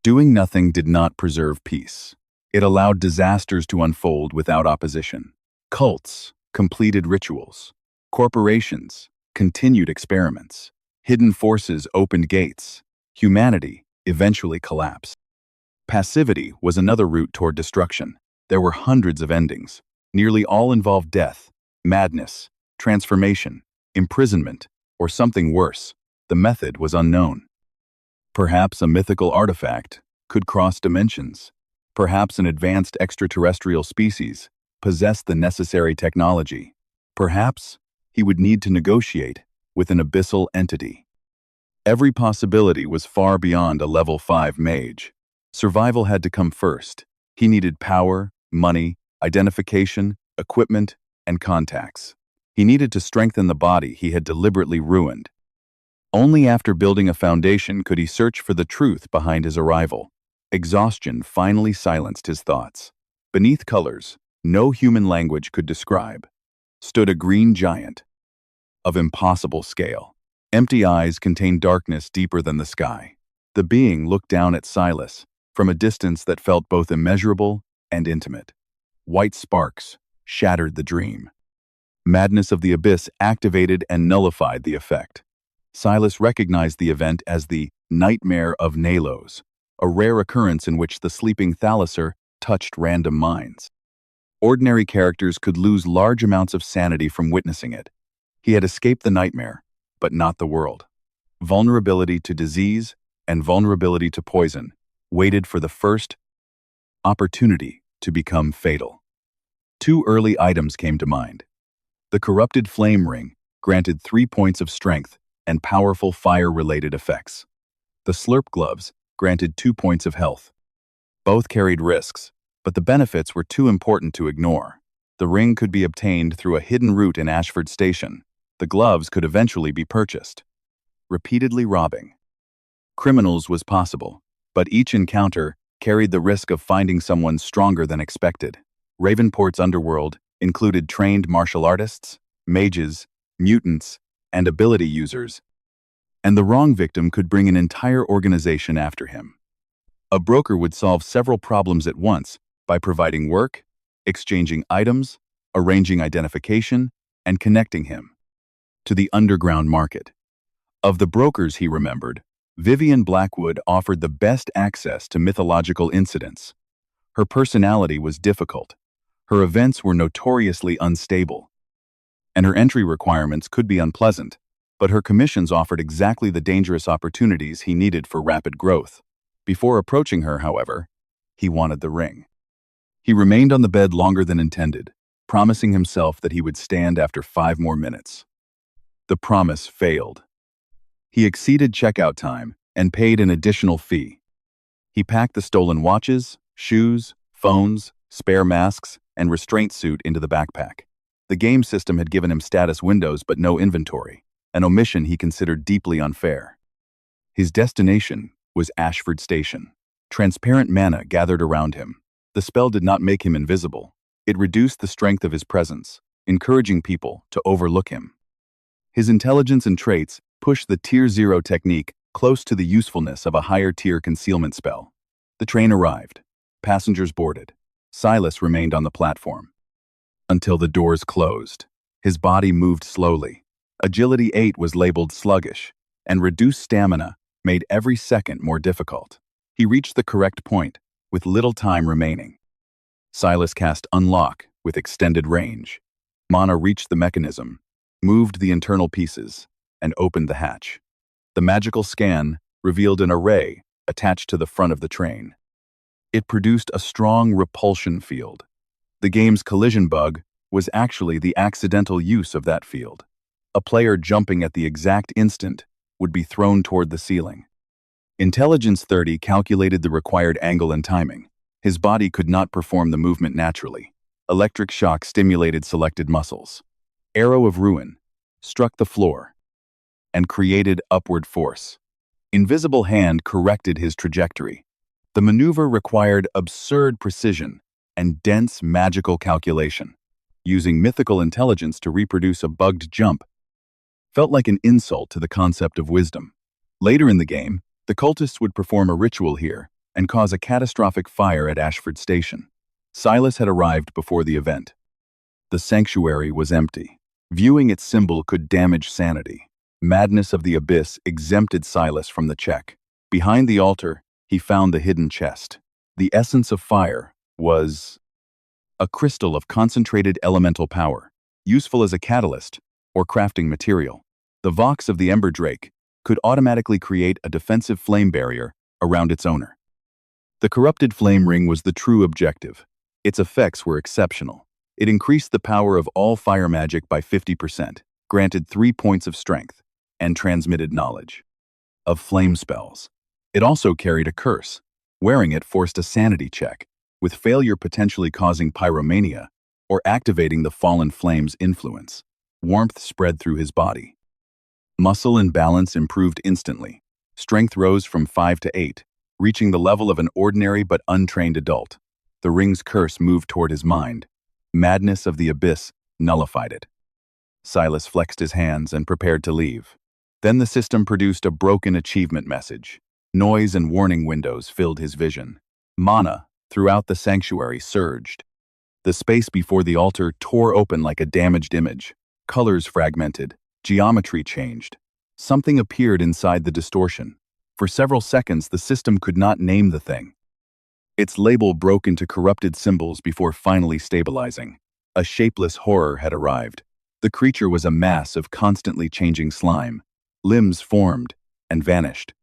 Doing nothing did not preserve peace. It allowed disasters to unfold without opposition. Cults completed rituals. Corporations continued experiments. Hidden forces opened gates. Humanity eventually collapsed. Passivity was another route toward destruction. There were hundreds of endings. Nearly all involved death, madness, transformation, imprisonment, or something worse. The method was unknown. Perhaps a mythical artifact could cross dimensions. Perhaps an advanced extraterrestrial species possessed the necessary technology. Perhaps he would need to negotiate with an abyssal entity. Every possibility was far beyond a level 5 mage. Survival had to come first. He needed power, money, identification, equipment, and contacts. He needed to strengthen the body he had deliberately ruined. Only after building a foundation could he search for the truth behind his arrival. Exhaustion finally silenced his thoughts. Beneath colors no human language could describe stood a green giant of impossible scale. Empty eyes contained darkness deeper than the sky. The being looked down at Silas from a distance that felt both immeasurable and intimate. White sparks shattered the dream. Madness of the abyss activated and nullified the effect. Silas recognized the event as the Nightmare of Nalos, a rare occurrence in which the sleeping thalassar touched random minds. Ordinary characters could lose large amounts of sanity from witnessing it. He had escaped the nightmare, but not the world. Vulnerability to disease and vulnerability to poison waited for the first opportunity to become fatal. Two early items came to mind. The corrupted flame ring granted 3 points of strength and powerful fire-related effects. The slurp gloves granted 2 points of health. Both carried risks, but the benefits were too important to ignore. The ring could be obtained through a hidden route in Ashford Station. The gloves could eventually be purchased. Repeatedly robbing criminals was possible, but each encounter carried the risk of finding someone stronger than expected. Ravenport's underworld included trained martial artists, mages, mutants, and ability users, and the wrong victim could bring an entire organization after him. A broker would solve several problems at once by providing work, exchanging items, arranging identification, and connecting him to the underground market. Of the brokers he remembered, Vivian Blackwood offered the best access to mythological incidents. Her personality was difficult. Her events were notoriously unstable, and her entry requirements could be unpleasant, but her commissions offered exactly the dangerous opportunities he needed for rapid growth. Before approaching her, however, he wanted the ring. He remained on the bed longer than intended, promising himself that he would stand after 5 more minutes. The promise failed. He exceeded checkout time and paid an additional fee. He packed the stolen watches, shoes, phones, spare masks, and restraint suit into the backpack. The game system had given him status windows but no inventory, an omission he considered deeply unfair. His destination was Ashford Station. Transparent mana gathered around him. The spell did not make him invisible. It reduced the strength of his presence, encouraging people to overlook him. His intelligence and traits pushed the Tier 0 technique close to the usefulness of a higher-tier concealment spell. The train arrived. Passengers boarded. Silas remained on the platform until the doors closed. His body moved slowly. Agility 8 was labeled sluggish, and reduced stamina made every second more difficult. He reached the correct point, with little time remaining. Silas cast Unlock with extended range. Mana reached the mechanism, moved the internal pieces, and opened the hatch. The magical scan revealed an array attached to the front of the train. It produced a strong repulsion field. The game's collision bug was actually the accidental use of that field. A player jumping at the exact instant would be thrown toward the ceiling. Intelligence 30 calculated the required angle and timing. His body could not perform the movement naturally. Electric shock stimulated selected muscles. Arrow of Ruin struck the floor and created upward force. Invisible Hand corrected his trajectory. The maneuver required absurd precision and dense magical calculation. Using mythical intelligence to reproduce a bugged jump felt like an insult to the concept of wisdom. Later in the game, the cultists would perform a ritual here and cause a catastrophic fire at Ashford Station. Silas had arrived before the event. The sanctuary was empty. Viewing its symbol could damage sanity. Madness of the Abyss exempted Silas from the check. Behind the altar, he found the hidden chest. The essence of fire was a crystal of concentrated elemental power, useful as a catalyst or crafting material. The vox of the Ember Drake could automatically create a defensive flame barrier around its owner. The corrupted flame ring was the true objective. Its effects were exceptional. It increased the power of all fire magic by 50%, granted 3 points of strength, and transmitted knowledge of flame spells. It also carried a curse. Wearing it forced a sanity check, with failure potentially causing pyromania or activating the fallen flame's influence. Warmth spread through his body. Muscle and balance improved instantly. Strength rose from 5 to 8, reaching the level of an ordinary but untrained adult. The ring's curse moved toward his mind. Madness of the Abyss nullified it. Silas flexed his hands and prepared to leave. Then the system produced a broken achievement message. Noise and warning windows filled his vision. Mana throughout the sanctuary surged. The space before the altar tore open like a damaged image. Colors fragmented. Geometry changed. Something appeared inside the distortion. For several seconds, the system could not name the thing. Its label broke into corrupted symbols before finally stabilizing. A shapeless horror had arrived. The creature was a mass of constantly changing slime. Limbs formed and vanished.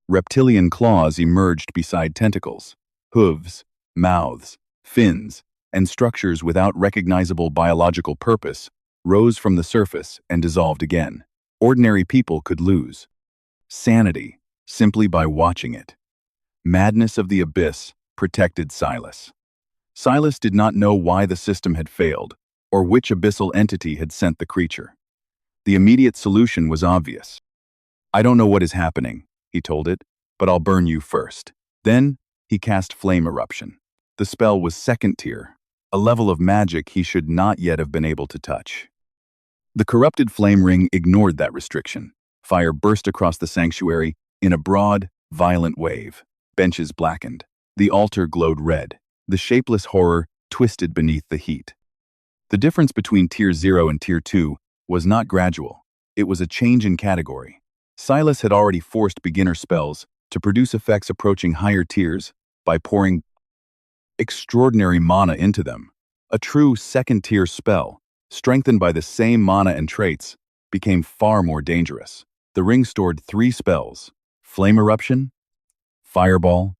Reptilian claws emerged beside tentacles. Hooves, mouths, fins, and structures without recognizable biological purpose rose from the surface and dissolved again. Ordinary people could lose sanity simply by watching it. Madness of the Abyss protected Silas. Silas did not know why the system had failed, or which abyssal entity had sent the creature. The immediate solution was obvious. "I don't know what is happening," he told it, "but I'll burn you first." Then, he cast Flame Eruption. The spell was second tier, a level of magic he should not yet have been able to touch. The corrupted flame ring ignored that restriction. Fire burst across the sanctuary in a broad, violent wave. Benches blackened. The altar glowed red. The shapeless horror twisted beneath the heat. The difference between Tier 0 and Tier 2 was not gradual. It was a change in category. Silas had already forced beginner spells to produce effects approaching higher tiers by pouring extraordinary mana into them. A true second-tier spell, strengthened by the same mana and traits, became far more dangerous. The ring stored 3 spells: Flame Eruption, Fireball,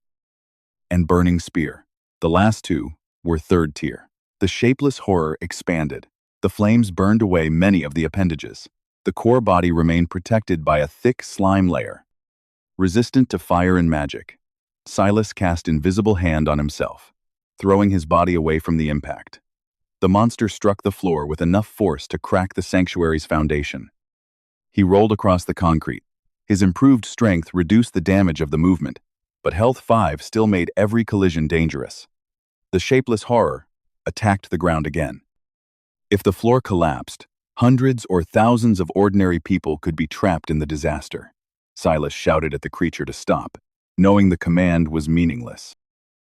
and Burning Spear. The last 2 were third tier. The shapeless horror expanded. The flames burned away many of the appendages. The core body remained protected by a thick slime layer. Resistant to fire and magic, Silas cast Invisible Hand on himself, throwing his body away from the impact. The monster struck the floor with enough force to crack the sanctuary's foundation. He rolled across the concrete. His improved strength reduced the damage of the movement, but Health 5 still made every collision dangerous. The shapeless horror attacked the ground again. If the floor collapsed, hundreds or thousands of ordinary people could be trapped in the disaster. Silas shouted at the creature to stop, knowing the command was meaningless.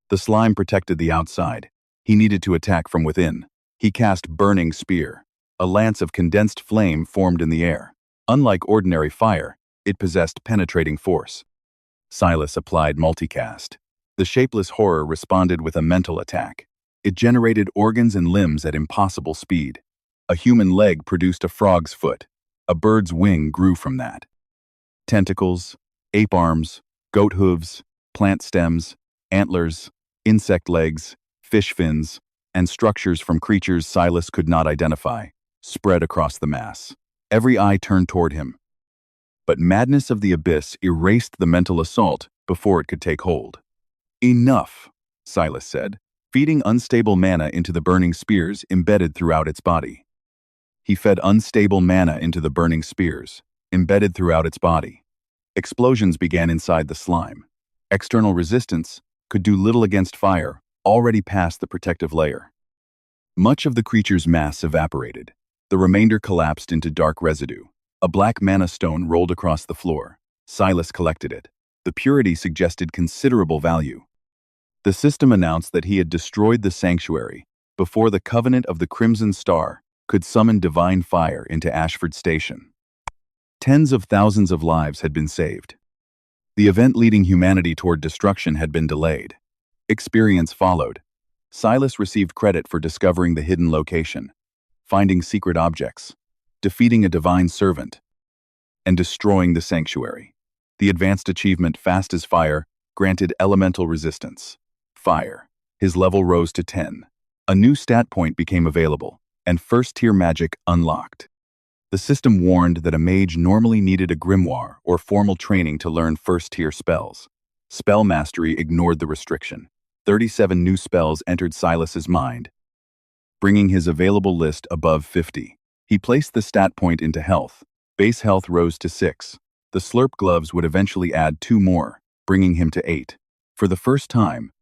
The slime protected the outside. He needed to attack from within. He cast Burning Spear. A lance of condensed flame formed in the air. Unlike ordinary fire, it possessed penetrating force. Silas applied multicast. The shapeless horror responded with a mental attack. It generated organs and limbs at impossible speed. A human leg produced a frog's foot. A bird's wing grew from that. Tentacles, ape arms, goat hooves, plant stems, antlers, insect legs, fish fins, and structures from creatures Silas could not identify, spread across the mass. Every eye turned toward him. But Madness of the Abyss erased the mental assault before it could take hold. "Enough," Silas said, feeding unstable mana into the burning spears embedded throughout its body. He fed unstable mana into the burning spears, embedded throughout its body. Explosions began inside the slime. External resistance could do little against fire, already past the protective layer. Much of the creature's mass evaporated. The remainder collapsed into dark residue. A black mana stone rolled across the floor. Silas collected it. The purity suggested considerable value. The system announced that he had destroyed the sanctuary before the Covenant of the Crimson Star could summon divine fire into Ashford Station. Tens of thousands of lives had been saved. The event leading humanity toward destruction had been delayed. Experience followed. Silas received credit for discovering the hidden location, finding secret objects, defeating a divine servant, and destroying the sanctuary. The advanced achievement, Fast as Fire, granted elemental resistance. Fire. His level rose to 10. A new stat point became available, and first-tier magic unlocked. The system warned that a mage normally needed a grimoire or formal training to learn first-tier spells. Spell mastery ignored the restriction. 37 new spells entered Silas's mind, bringing his available list above 50. He placed the stat point into health. Base health rose to 6. The slurp gloves would eventually add 2 more, bringing him to 8. For the first time,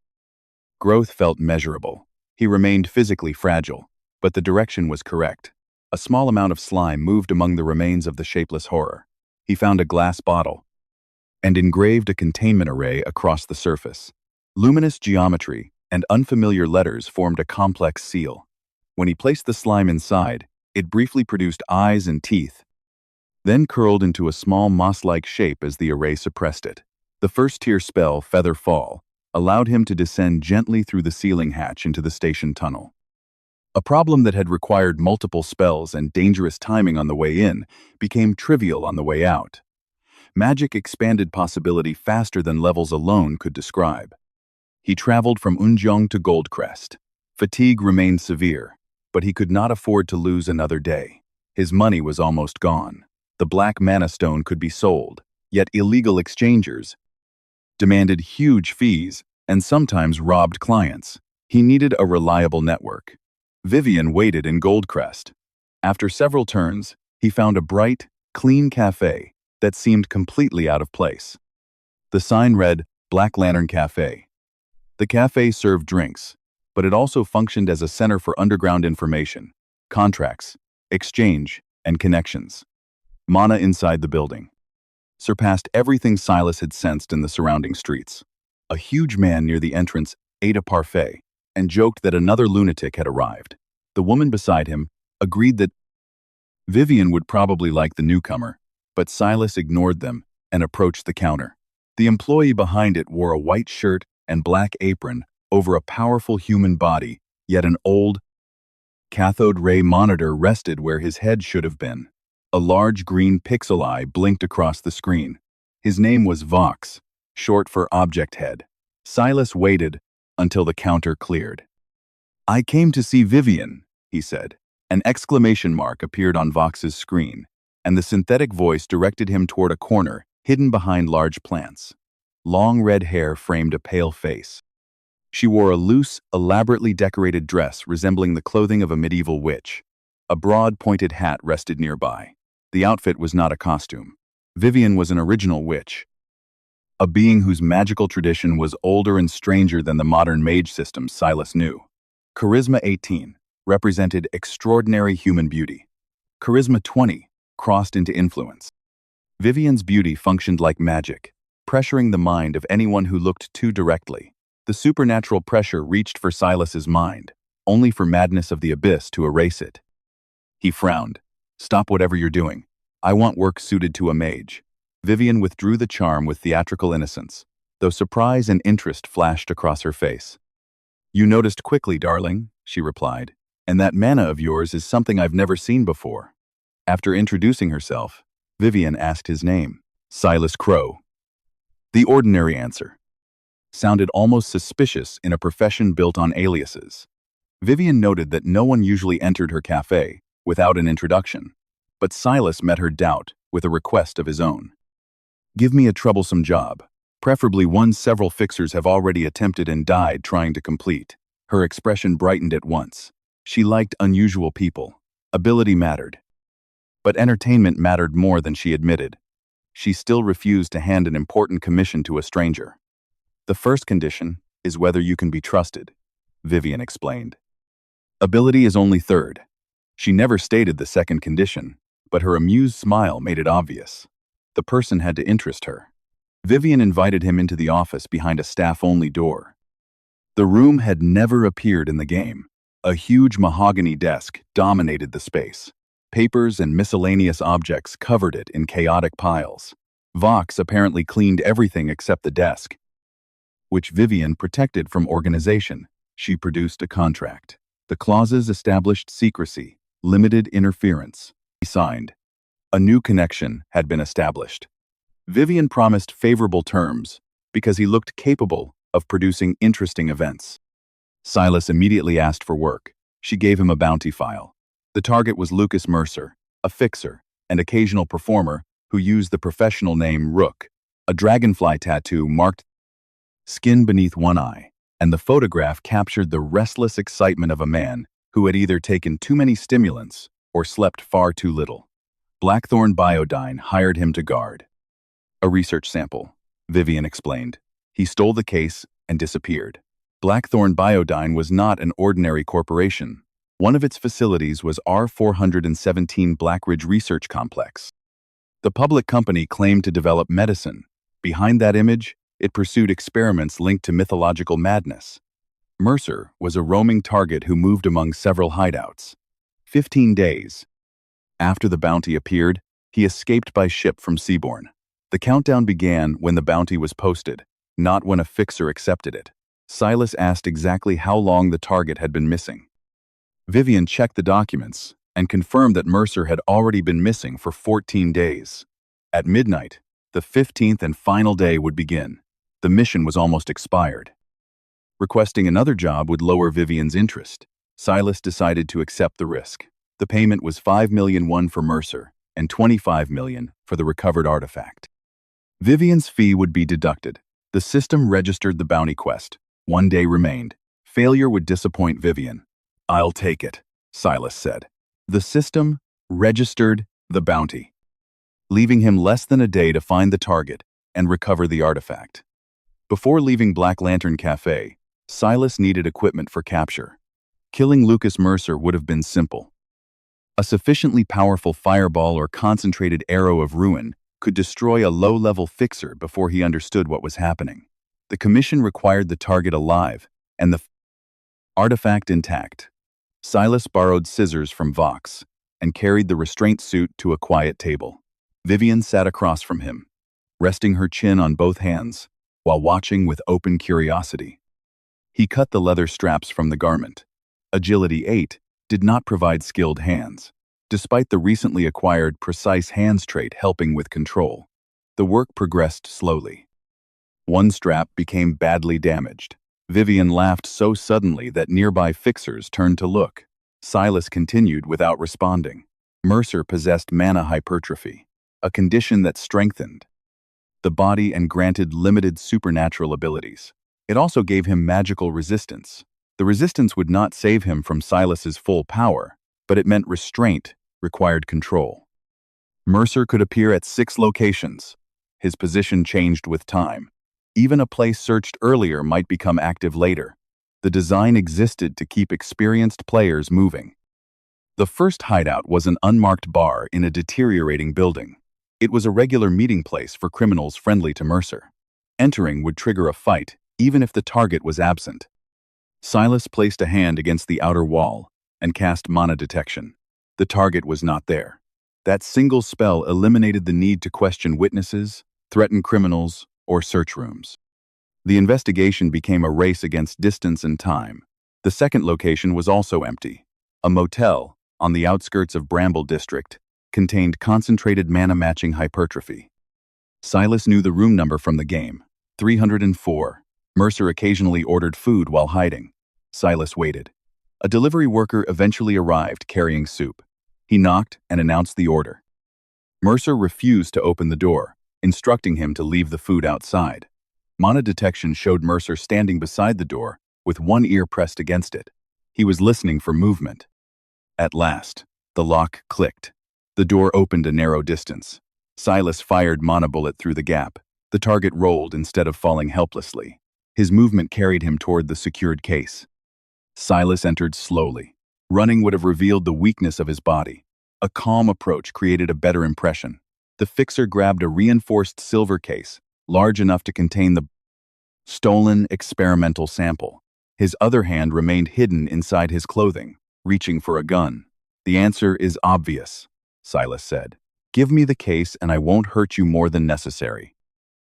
growth felt measurable. He remained physically fragile, but the direction was correct. A small amount of slime moved among the remains of the shapeless horror. He found a glass bottle and engraved a containment array across the surface. Luminous geometry and unfamiliar letters formed a complex seal. When he placed the slime inside, it briefly produced eyes and teeth, then curled into a small moss-like shape as the array suppressed it. The first-tier spell, Feather Fall, allowed him to descend gently through the ceiling hatch into the station tunnel. A problem that had required multiple spells and dangerous timing on the way in became trivial on the way out. Magic expanded possibility faster than levels alone could describe. He traveled from Unjeong to Goldcrest. Fatigue remained severe, but he could not afford to lose another day. His money was almost gone. The black mana stone could be sold, yet illegal exchangers demanded huge fees and sometimes robbed clients. He needed a reliable network. Vivian waited in Goldcrest. After several turns, he found a bright, clean cafe that seemed completely out of place. The sign read, Black Lantern Cafe. The cafe served drinks, but it also functioned as a center for underground information, contracts, exchange, and connections. Mana inside the building surpassed everything Silas had sensed in the surrounding streets. A huge man near the entrance ate a parfait and joked that another lunatic had arrived. The woman beside him agreed that Vivian would probably like the newcomer, but Silas ignored them and approached the counter. The employee behind it wore a white shirt and black apron over a powerful human body, yet an old cathode ray monitor rested where his head should have been. A large green pixel eye blinked across the screen. His name was Vox, short for Object Head. Silas waited until the counter cleared. "I came to see Vivian," he said. An exclamation mark appeared on Vox's screen, and the synthetic voice directed him toward a corner hidden behind large plants. Long red hair framed a pale face. She wore a loose, elaborately decorated dress resembling the clothing of a medieval witch. A broad, pointed hat rested nearby. The outfit was not a costume. Vivian was an original witch, a being whose magical tradition was older and stranger than the modern mage system Silas knew. Charisma 18 represented extraordinary human beauty. Charisma 20 crossed into influence. Vivian's beauty functioned like magic, pressuring the mind of anyone who looked too directly. The supernatural pressure reached for Silas's mind, only for madness of the abyss to erase it. He frowned. "Stop whatever you're doing. I want work suited to a mage." Vivian withdrew the charm with theatrical innocence, though surprise and interest flashed across her face. "You noticed quickly, darling," she replied, "and that mana of yours is something I've never seen before." After introducing herself, Vivian asked his name. "Silas Crowe." The ordinary answer sounded almost suspicious in a profession built on aliases. Vivian noted that no one usually entered her cafe without an introduction, but Silas met her doubt with a request of his own. "Give me a troublesome job, preferably one several fixers have already attempted and died trying to complete." Her expression brightened at once. She liked unusual people. Ability mattered. But entertainment mattered more than she admitted. She still refused to hand an important commission to a stranger. "The first condition is whether you can be trusted," Vivian explained. "Ability is only third." She never stated the second condition, but her amused smile made it obvious. The person had to interest her. Vivian invited him into the office behind a staff-only door. The room had never appeared in the game. A huge mahogany desk dominated the space. Papers and miscellaneous objects covered it in chaotic piles. Vox apparently cleaned everything except the desk, which Vivian protected from organization. She produced a contract. The clauses established secrecy, limited interference. He signed. A new connection had been established. Vivian promised favorable terms because he looked capable of producing interesting events. Silas immediately asked for work. She gave him a bounty file. The target was Lucas Mercer, a fixer and occasional performer who used the professional name Rook. A dragonfly tattoo marked skin beneath one eye, and the photograph captured the restless excitement of a man who had either taken too many stimulants or slept far too little. Blackthorn Biodyne hired him to guard a research sample, Vivian explained. He stole the case and disappeared. Blackthorn Biodyne was not an ordinary corporation. One of its facilities was R417 Blackridge Research Complex. The public company claimed to develop medicine. Behind that image, it pursued experiments linked to mythological madness. Mercer was a roaming target who moved among several hideouts. 15 days after the bounty appeared, he escaped by ship from Seabourn. The countdown began when the bounty was posted, not when a fixer accepted it. Silas asked exactly how long the target had been missing. Vivian checked the documents and confirmed that Mercer had already been missing for 14 days. At midnight, the 15th and final day would begin. The mission was almost expired. Requesting another job would lower Vivian's interest. Silas decided to accept the risk. The payment was $5 million for Mercer and $25 million for the recovered artifact. Vivian's fee would be deducted. The system registered the bounty quest. 1 day remained. Failure would disappoint Vivian. "I'll take it," Silas said. The system registered the bounty, leaving him less than a day to find the target and recover the artifact. Before leaving Black Lantern Cafe, Silas needed equipment for capture. Killing Lucas Mercer would have been simple. A sufficiently powerful fireball or concentrated arrow of ruin could destroy a low-level fixer before he understood what was happening. The commission required the target alive and the artifact intact. Silas borrowed scissors from Vox and carried the restraint suit to a quiet table. Vivian sat across from him, resting her chin on both hands while watching with open curiosity. He cut the leather straps from the garment. Agility 8 did not provide skilled hands, despite the recently acquired precise hands trait helping with control. The work progressed slowly. One strap became badly damaged. Vivian laughed so suddenly that nearby fixers turned to look. Silas continued without responding. Mercer possessed mana hypertrophy, a condition that strengthened the body and granted limited supernatural abilities. It also gave him magical resistance. The resistance would not save him from Silas's full power, but it meant restraint required control. Mercer could appear at 6 locations. His position changed with time. Even a place searched earlier might become active later. The design existed to keep experienced players moving. The first hideout was an unmarked bar in a deteriorating building. It was a regular meeting place for criminals friendly to Mercer. Entering would trigger a fight, even if the target was absent. Silas placed a hand against the outer wall and cast mana detection. The target was not there. That single spell eliminated the need to question witnesses, threaten criminals, or search rooms. The investigation became a race against distance and time. The second location was also empty. A motel, on the outskirts of Bramble District, contained concentrated mana-matching hypertrophy. Silas knew the room number from the game, 304. Mercer occasionally ordered food while hiding. Silas waited. A delivery worker eventually arrived carrying soup. He knocked and announced the order. Mercer refused to open the door, instructing him to leave the food outside. Mana detection showed Mercer standing beside the door with one ear pressed against it. He was listening for movement. At last, the lock clicked. The door opened a narrow distance. Silas fired mana bullet through the gap. The target rolled instead of falling helplessly. His movement carried him toward the secured case. Silas entered slowly. Running would have revealed the weakness of his body. A calm approach created a better impression. The fixer grabbed a reinforced silver case, large enough to contain the stolen experimental sample. His other hand remained hidden inside his clothing, reaching for a gun. "The answer is obvious," Silas said. "Give me the case and I won't hurt you more than necessary."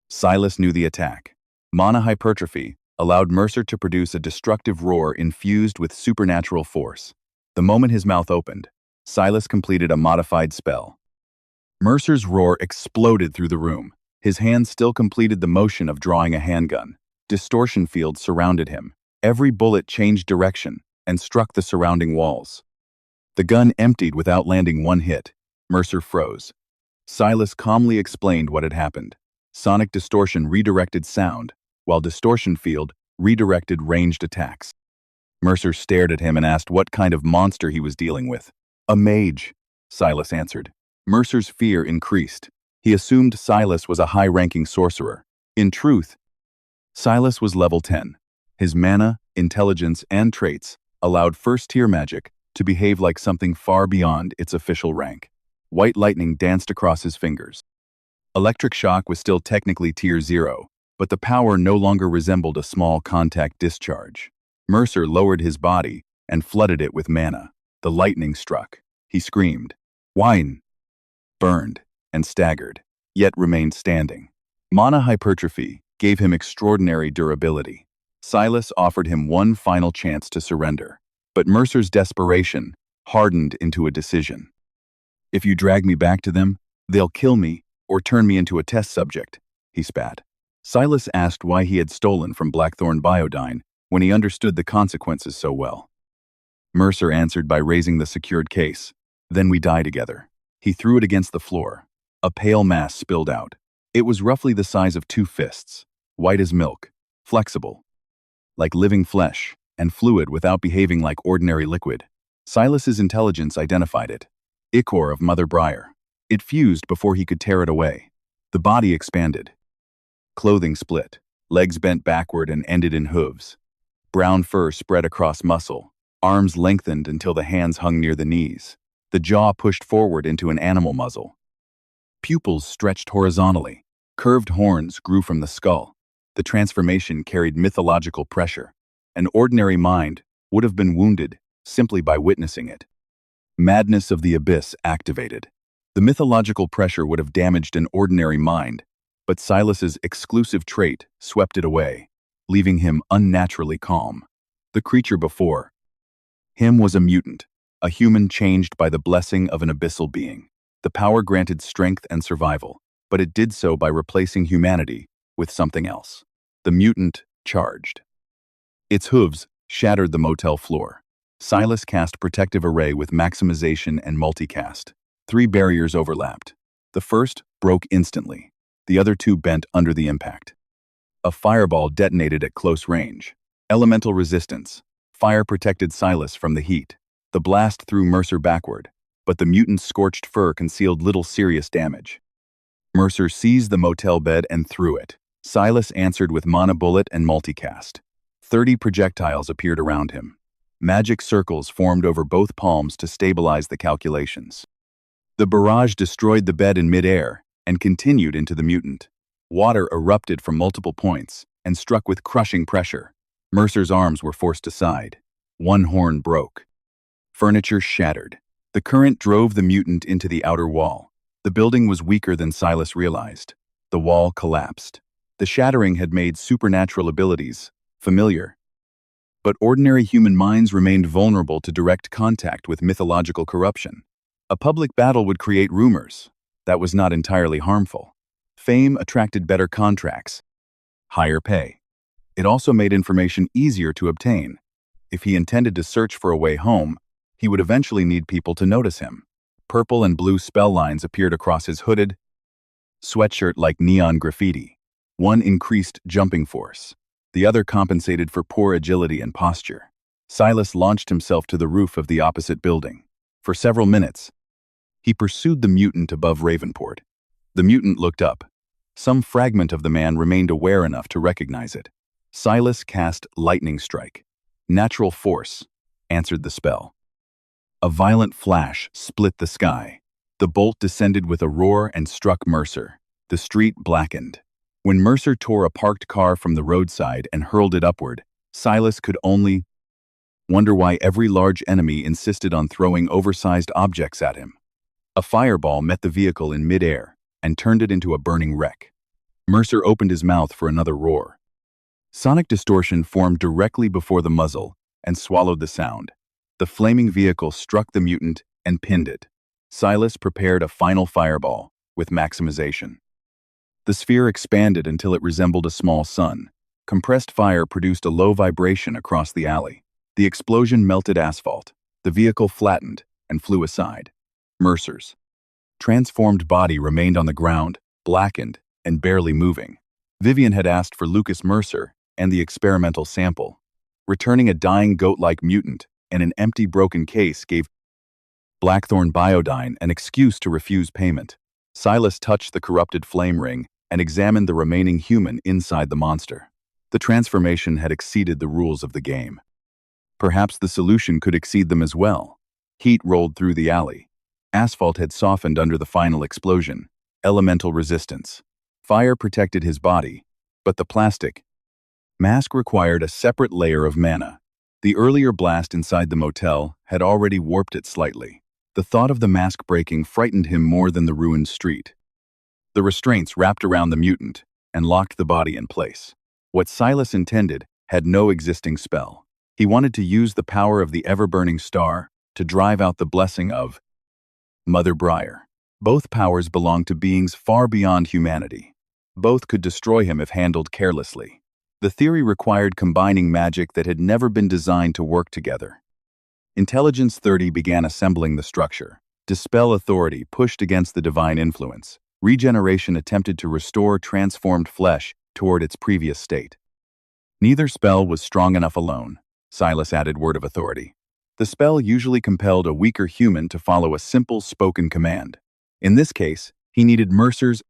Silas knew the attack. Mana hypertrophy allowed Mercer to produce a destructive roar infused with supernatural force. The moment his mouth opened, Silas completed a modified spell. Mercer's roar exploded through the room. His hand still completed the motion of drawing a handgun. Distortion fields surrounded him. Every bullet changed direction and struck the surrounding walls. The gun emptied without landing one hit. Mercer froze. Silas calmly explained what had happened. Sonic distortion redirected sound, while distortion field redirected ranged attacks. Mercer stared at him and asked what kind of monster he was dealing with. "A mage," Silas answered. Mercer's fear increased. He assumed Silas was a high-ranking sorcerer. In truth, Silas was level 10. His mana, intelligence, and traits allowed first-tier magic to behave like something far beyond its official rank. White lightning danced across his fingers. Electric shock was still technically tier 0, but the power no longer resembled a small contact discharge. Mercer lowered his body and flooded it with mana. The lightning struck. He screamed, "Whine!" burned, and staggered, yet remained standing. Mana hypertrophy gave him extraordinary durability. Silas offered him one final chance to surrender, but Mercer's desperation hardened into a decision. "If you drag me back to them, they'll kill me or turn me into a test subject," he spat. Silas asked why he had stolen from Blackthorn Biodyne when he understood the consequences so well. Mercer answered by raising the secured case. "Then we die together." He threw it against the floor. A pale mass spilled out. It was roughly the size of 2 fists, white as milk, flexible, like living flesh, and fluid without behaving like ordinary liquid. Silas's intelligence identified it. Ichor of Mother Briar. It fused before he could tear it away. The body expanded. Clothing split. Legs bent backward and ended in hooves. Brown fur spread across muscle. Arms lengthened until the hands hung near the knees. The jaw pushed forward into an animal muzzle. Pupils stretched horizontally. Curved horns grew from the skull. The transformation carried mythological pressure. An ordinary mind would have been wounded simply by witnessing it. Madness of the Abyss activated. The mythological pressure would have damaged an ordinary mind, but Silas's exclusive trait swept it away, leaving him unnaturally calm. The creature before him was a mutant, a human changed by the blessing of an abyssal being. The power granted strength and survival, but it did so by replacing humanity with something else. The mutant charged. Its hooves shattered the motel floor. Silas cast Protective Array with maximization and multicast. 3 barriers overlapped. The first broke instantly. The other 2 bent under the impact. A fireball detonated at close range. Elemental resistance. Fire protected Silas from the heat. The blast threw Mercer backward, but the mutant's scorched fur concealed little serious damage. Mercer seized the motel bed and threw it. Silas answered with Mana Bullet and multicast. 30 projectiles appeared around him. Magic circles formed over both palms to stabilize the calculations. The barrage destroyed the bed in midair and continued into the mutant. Water erupted from multiple points and struck with crushing pressure. Mercer's arms were forced aside. One horn broke. Furniture shattered. The current drove the mutant into the outer wall. The building was weaker than Silas realized. The wall collapsed. The shattering had made supernatural abilities familiar. But ordinary human minds remained vulnerable to direct contact with mythological corruption. A public battle would create rumors. That was not entirely harmful. Fame attracted better contracts, higher pay. It also made information easier to obtain. If he intended to search for a way home, he would eventually need people to notice him. Purple and blue spell lines appeared across his hooded sweatshirt like neon graffiti. One increased jumping force. The other compensated for poor agility and posture. Silas launched himself to the roof of the opposite building. For several minutes, he pursued the mutant above Ravenport. The mutant looked up. Some fragment of the man remained aware enough to recognize it. Silas cast Lightning Strike. Natural Force answered the spell. A violent flash split the sky. The bolt descended with a roar and struck Mercer. The street blackened. When Mercer tore a parked car from the roadside and hurled it upward, Silas could only wonder why every large enemy insisted on throwing oversized objects at him. A fireball met the vehicle in midair and turned it into a burning wreck. Mercer opened his mouth for another roar. Sonic distortion formed directly before the muzzle and swallowed the sound. The flaming vehicle struck the mutant and pinned it. Silas prepared a final fireball with maximization. The sphere expanded until it resembled a small sun. Compressed fire produced a low vibration across the alley. The explosion melted asphalt. The vehicle flattened and flew aside. Mercer's transformed body remained on the ground, blackened and barely moving. Vivian had asked for Lucas Mercer and the experimental sample. Returning a dying goat-like mutant and an empty broken case gave Blackthorn Biodyne an excuse to refuse payment. Silas touched the corrupted flame ring and examined the remaining human inside the monster. The transformation had exceeded the rules of the game. Perhaps the solution could exceed them as well. Heat rolled through the alley. Asphalt had softened under the final explosion. Elemental resistance. Fire protected his body, but the plastic mask required a separate layer of mana. The earlier blast inside the motel had already warped it slightly. The thought of the mask breaking frightened him more than the ruined street. The restraints wrapped around the mutant and locked the body in place. What Silas intended had no existing spell. He wanted to use the power of the ever-burning star to drive out the blessing of Mother Briar. Both powers belonged to beings far beyond humanity. Both could destroy him if handled carelessly. The theory required combining magic that had never been designed to work together. Intelligence 30 began assembling the structure. Dispel authority pushed against the divine influence. Regeneration attempted to restore transformed flesh toward its previous state. Neither spell was strong enough alone. Silas added word of authority. The spell usually compelled a weaker human to follow a simple spoken command. In this case, he needed Mercer's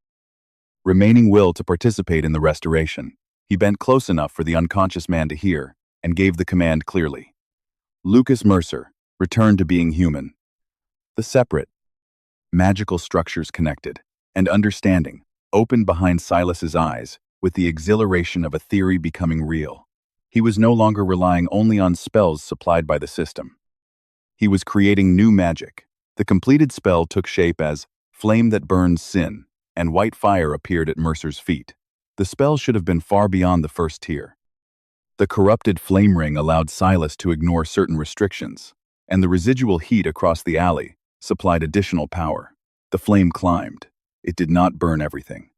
remaining will to participate in the restoration. He bent close enough for the unconscious man to hear and gave the command clearly. Lucas Mercer, return to being human. The separate, magical structures connected, and understanding opened behind Silas's eyes with the exhilaration of a theory becoming real. He was no longer relying only on spells supplied by the system. He was creating new magic. The completed spell took shape as Flame That Burns Sin, and white fire appeared at Mercer's feet. The spell should have been far beyond the first tier. The corrupted flame ring allowed Silas to ignore certain restrictions, and the residual heat across the alley supplied additional power. The flame climbed. It did not burn everything.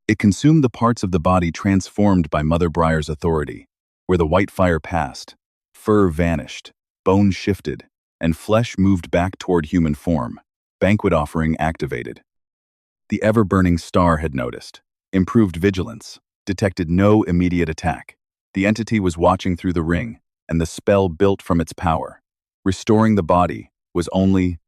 It consumed the parts of the body transformed by Mother Briar's authority. Where the white fire passed, fur vanished, bones shifted, and flesh moved back toward human form. Banquet offering activated. The ever-burning star had noticed, improved vigilance, detected no immediate attack. The entity was watching through the ring, and the spell built from its power. Restoring the body was only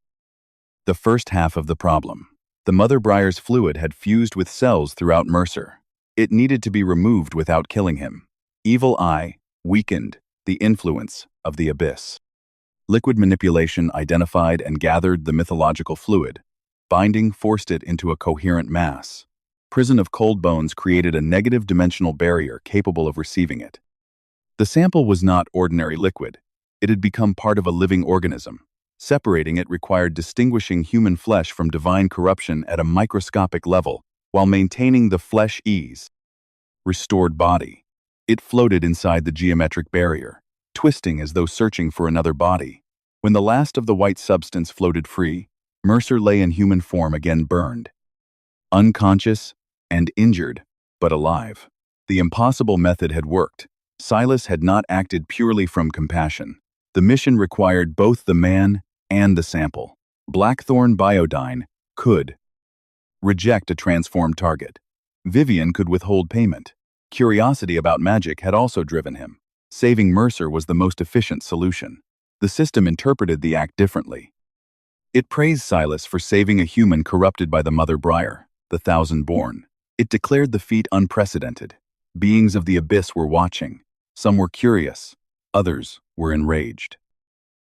the first half of the problem. The Mother Briar's fluid had fused with cells throughout Mercer. It needed to be removed without killing him. Evil Eye weakened the influence of the Abyss. Liquid manipulation identified and gathered the mythological fluid. Binding forced it into a coherent mass. Prison of Cold Bones created a negative dimensional barrier capable of receiving it. The sample was not ordinary liquid. It had become part of a living organism. Separating it required distinguishing human flesh from divine corruption at a microscopic level while maintaining the flesh ease. Restored body. It floated inside the geometric barrier, twisting as though searching for another body. When the last of the white substance floated free, Mercer lay in human form again, burned. Unconscious and injured, but alive. The impossible method had worked. Silas had not acted purely from compassion. The mission required both the man and the sample. Blackthorn Biodyne could reject a transformed target. Vivian could withhold payment. Curiosity about magic had also driven him. Saving Mercer was the most efficient solution. The system interpreted the act differently. It praised Silas for saving a human corrupted by the Mother Briar, the Thousand-Born. It declared the feat unprecedented. Beings of the Abyss were watching. Some were curious. Others were enraged.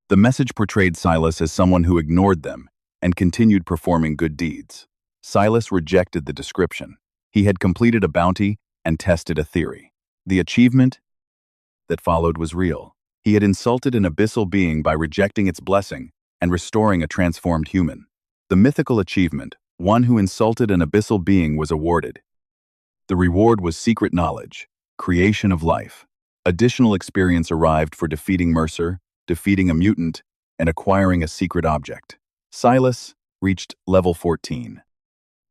The message portrayed Silas as someone who ignored them and continued performing good deeds. Silas rejected the description. He had completed a bounty and tested a theory. The achievement that followed was real. He had insulted an abyssal being by rejecting its blessing and restoring a transformed human. The mythical achievement, one who insulted an abyssal being, was awarded. The reward was secret knowledge, creation of life. Additional experience arrived for defeating Mercer, defeating a mutant, and acquiring a secret object. Silas reached level 14.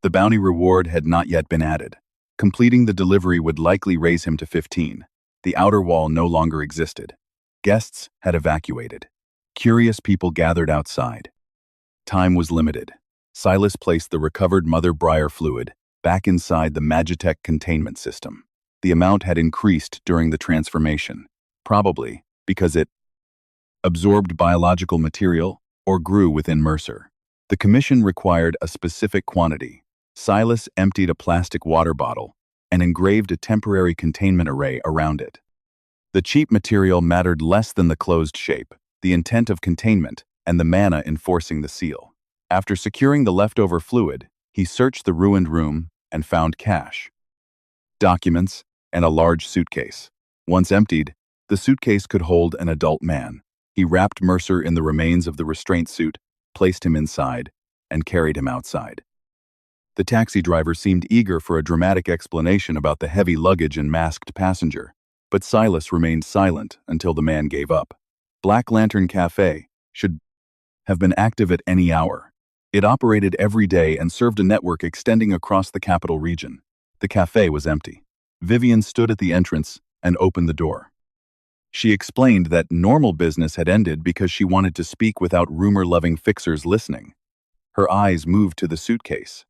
The bounty reward had not yet been added. Completing the delivery would likely raise him to 15. The outer wall no longer existed. Guests had evacuated. Curious people gathered outside. Time was limited. Silas placed the recovered Mother Briar fluid back inside the Magitech containment system. The amount had increased during the transformation, probably because it absorbed biological material or grew within Mercer. The commission required a specific quantity. Silas emptied a plastic water bottle and engraved a temporary containment array around it. The cheap material mattered less than the closed shape, the intent of containment, and the mana enforcing the seal. After securing the leftover fluid, he searched the ruined room and found cash, documents, and a large suitcase. Once emptied, the suitcase could hold an adult man. He wrapped Mercer in the remains of the restraint suit, placed him inside, and carried him outside. The taxi driver seemed eager for a dramatic explanation about the heavy luggage and masked passenger, but Silas remained silent until the man gave up. Black Lantern Cafe should have been active at any hour. It operated every day and served a network extending across the capital region. The cafe was empty. Vivian stood at the entrance and opened the door. She explained that normal business had ended because she wanted to speak without rumor-loving fixers listening. Her eyes moved to the suitcase.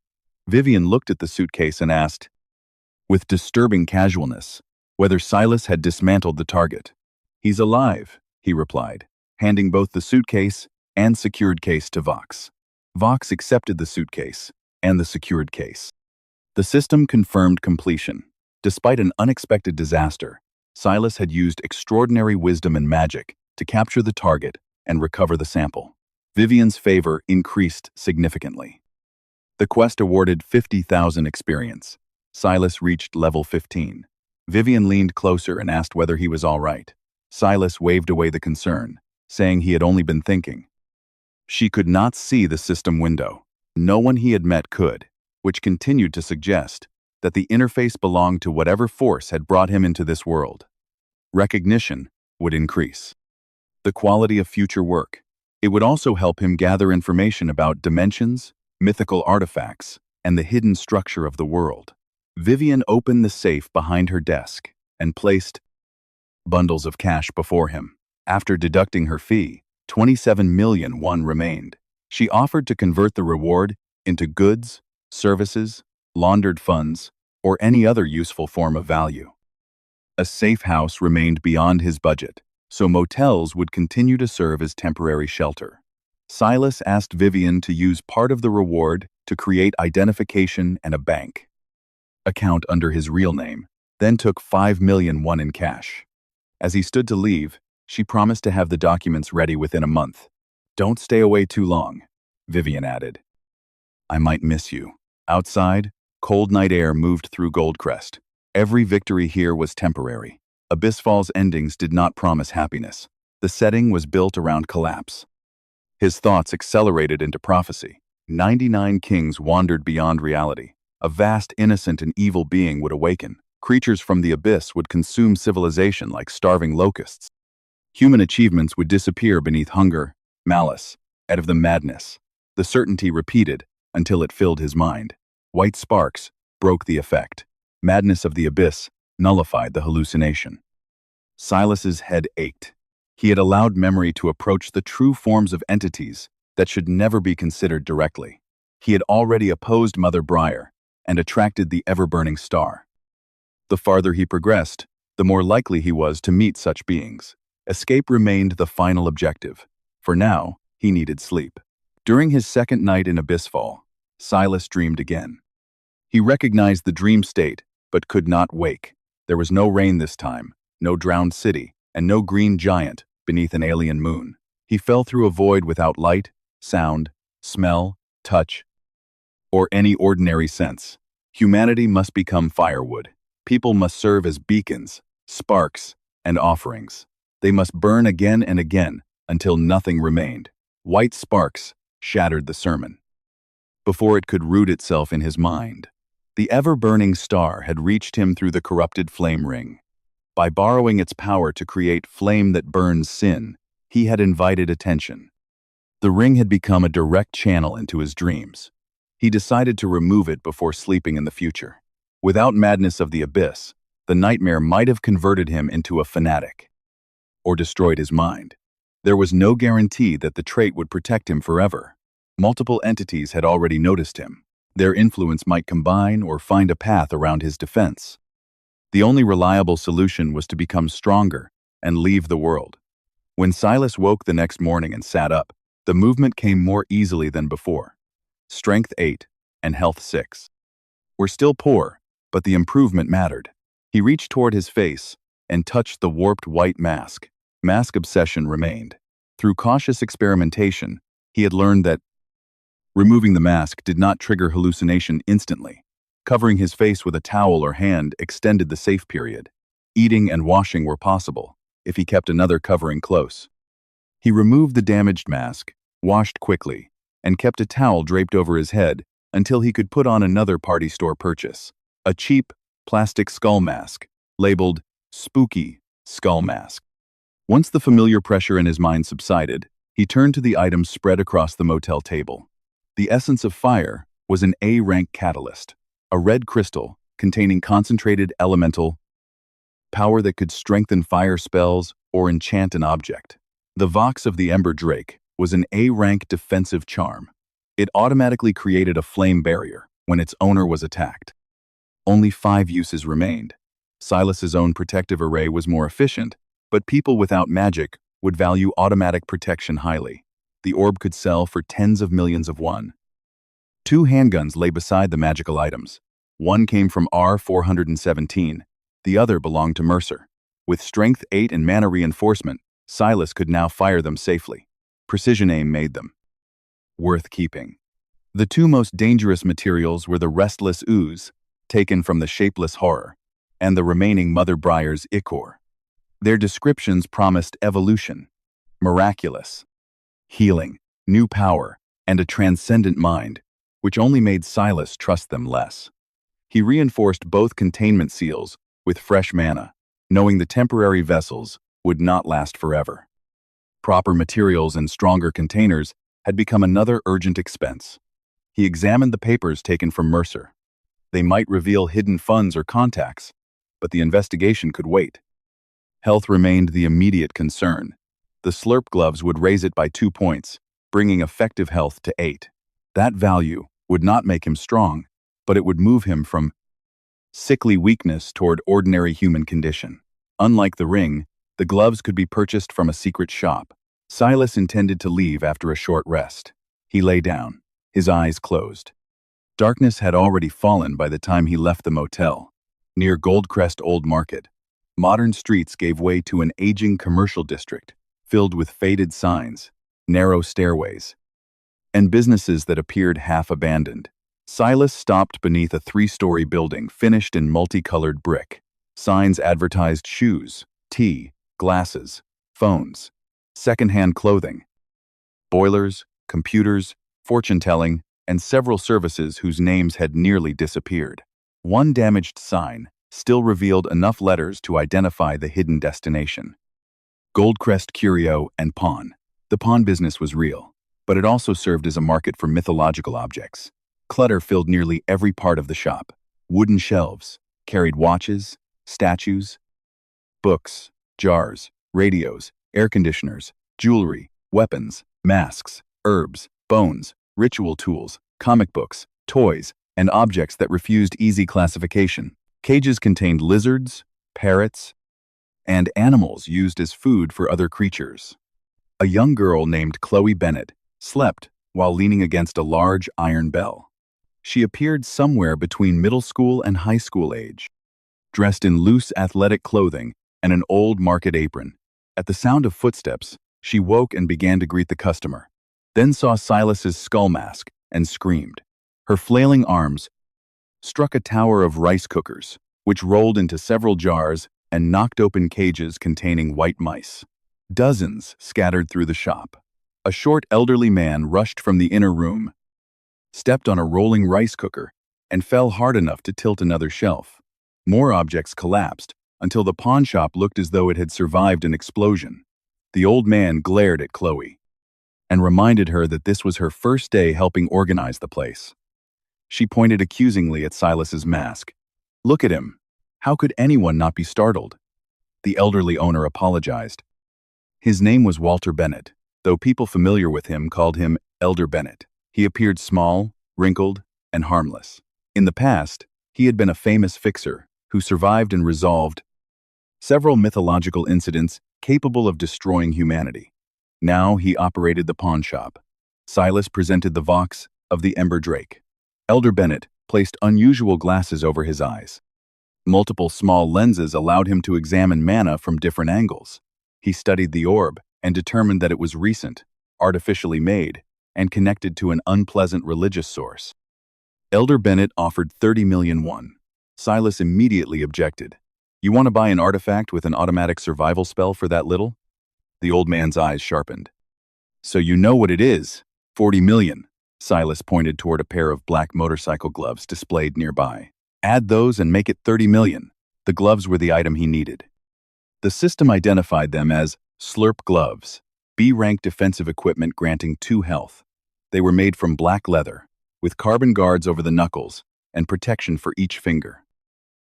Vivian looked at the suitcase and asked, with disturbing casualness, whether Silas had dismantled the target. "He's alive," he replied, handing both the suitcase and secured case to Vox. Vox accepted the suitcase and the secured case. The system confirmed completion. Despite an unexpected disaster, Silas had used extraordinary wisdom and magic to capture the target and recover the sample. Vivian's favor increased significantly. The quest awarded 50,000 experience. Silas reached level 15. Vivian leaned closer and asked whether he was all right. Silas waved away the concern, saying he had only been thinking. She could not see the system window. No one he had met could, which continued to suggest that the interface belonged to whatever force had brought him into this world. Recognition would increase the quality of future work. It would also help him gather information about dimensions, mythical artifacts, and the hidden structure of the world. Vivian opened the safe behind her desk and placed bundles of cash before him. After deducting her fee, 27 million won remained. She offered to convert the reward into goods, services, laundered funds, or any other useful form of value. A safe house remained beyond his budget, so motels would continue to serve as temporary shelter. Silas asked Vivian to use part of the reward to create identification and a bank account under his real name, then took 5 million won in cash. As he stood to leave, she promised to have the documents ready within a month. "Don't stay away too long," Vivian added. "I might miss you." Outside, cold night air moved through Goldcrest. Every victory here was temporary. Abyssfall's endings did not promise happiness. The setting was built around collapse. His thoughts accelerated into prophecy. 99 kings wandered beyond reality. A vast, innocent, and evil being would awaken. Creatures from the abyss would consume civilization like starving locusts. Human achievements would disappear beneath hunger, malice, out of the madness. The certainty repeated until it filled his mind. White sparks broke the effect. Madness of the abyss nullified the hallucination. Silas's head ached. He had allowed memory to approach the true forms of entities that should never be considered directly. He had already opposed Mother Briar and attracted the ever-burning star. The farther he progressed, the more likely he was to meet such beings. Escape remained the final objective. For now, he needed sleep. During his second night in Abyssfall, Silas dreamed again. He recognized the dream state, but could not wake. There was no rain this time, no drowned city, and no green giant beneath an alien moon. He fell through a void without light, sound, smell, touch, or any ordinary sense. Humanity must become firewood. People must serve as beacons, sparks, and offerings. They must burn again and again until nothing remained. White sparks shattered the sermon before it could root itself in his mind. The ever-burning star had reached him through the corrupted flame ring. By borrowing its power to create flame that burns sin, he had invited attention. The ring had become a direct channel into his dreams. He decided to remove it before sleeping in the future. Without madness of the abyss, the nightmare might have converted him into a fanatic or destroyed his mind. There was no guarantee that the trait would protect him forever. Multiple entities had already noticed him. Their influence might combine or find a path around his defense. The only reliable solution was to become stronger and leave the world. When Silas woke the next morning and sat up, the movement came more easily than before. Strength 8 and health 6. Were still poor, but the improvement mattered. He reached toward his face and touched the warped white mask. Mask obsession remained. Through cautious experimentation, he had learned that removing the mask did not trigger hallucination instantly. Covering his face with a towel or hand extended the safe period. Eating and washing were possible, if he kept another covering close. He removed the damaged mask, washed quickly, and kept a towel draped over his head until he could put on another party store purchase, a cheap, plastic skull mask, labeled Spooky Skull Mask. Once the familiar pressure in his mind subsided, he turned to the items spread across the motel table. The essence of fire was an A-rank catalyst, a red crystal containing concentrated elemental power that could strengthen fire spells or enchant an object. The Vox of the Ember Drake was an A-rank defensive charm. It automatically created a flame barrier when its owner was attacked. Only 5 uses remained. Silas's own protective array was more efficient, but people without magic would value automatic protection highly. The orb could sell for tens of millions of won. 2 handguns lay beside the magical items. One came from R417, the other belonged to Mercer. With strength 8 and mana reinforcement, Silas could now fire them safely. Precision aim made them worth keeping. The 2 most dangerous materials were the restless ooze, taken from the shapeless horror, and the remaining Mother Briar's ichor. Their descriptions promised evolution, miraculous, healing, new power, and a transcendent mind, which only made Silas trust them less. He reinforced both containment seals with fresh mana, knowing the temporary vessels would not last forever. Proper materials and stronger containers had become another urgent expense. He examined the papers taken from Mercer. They might reveal hidden funds or contacts, but the investigation could wait. Health remained the immediate concern. The slurp gloves would raise it by 2 points, bringing effective health to 8. That value would not make him strong, but it would move him from sickly weakness toward ordinary human condition. Unlike the ring, the gloves could be purchased from a secret shop. Silas intended to leave after a short rest. He lay down, his eyes closed. Darkness had already fallen by the time he left the motel. Near Goldcrest Old Market, modern streets gave way to an aging commercial district, filled with faded signs, narrow stairways, and businesses that appeared half-abandoned. Silas stopped beneath a 3-story building finished in multicolored brick. Signs advertised shoes, tea, glasses, phones, second-hand clothing, boilers, computers, fortune-telling, and several services whose names had nearly disappeared. One damaged sign still revealed enough letters to identify the hidden destination: Goldcrest Curio and Pawn. The pawn business was real, but it also served as a market for mythological objects. Clutter filled nearly every part of the shop. Wooden shelves carried watches, statues, books, jars, radios, air conditioners, jewelry, weapons, masks, herbs, bones, ritual tools, comic books, toys, and objects that refused easy classification. Cages contained lizards, parrots, and animals used as food for other creatures. A young girl named Chloe Bennett slept while leaning against a large iron bell. She appeared somewhere between middle school and high school age, dressed in loose athletic clothing and an old market apron. At the sound of footsteps, she woke and began to greet the customer. then saw Silas's skull mask and screamed. Her flailing arms struck a tower of rice cookers, which rolled into several jars and knocked open cages containing white mice. Dozens scattered through the shop. A short elderly man rushed from the inner room, stepped on a rolling rice cooker, and fell hard enough to tilt another shelf. More objects collapsed until the pawn shop looked as though it had survived an explosion. The old man glared at Chloe and reminded her that this was her first day helping organize the place. She pointed accusingly at Silas's mask. "Look at him. How could anyone not be startled?" The elderly owner apologized. His name was Walter Bennett, though people familiar with him called him Elder Bennett. He appeared small, wrinkled, and harmless. In the past, he had been a famous fixer who survived and resolved several mythological incidents capable of destroying humanity. Now he operated the pawn shop. Silas presented the vox of the Ember Drake. Elder Bennett placed unusual glasses over his eyes. Multiple small lenses allowed him to examine mana from different angles. He studied the orb and determined that it was recent, artificially made, and connected to an unpleasant religious source. Elder Bennett offered 30 million won. Silas immediately objected. "You want to buy an artifact with an automatic survival spell for that little?" The old man's eyes sharpened. "So you know what it is. 40 million. Silas pointed toward a pair of black motorcycle gloves displayed nearby. "Add those and make it 30 million. The gloves were the item he needed. The system identified them as Slurp gloves, B-rank defensive equipment granting 2 health. They were made from black leather, with carbon guards over the knuckles and protection for each finger.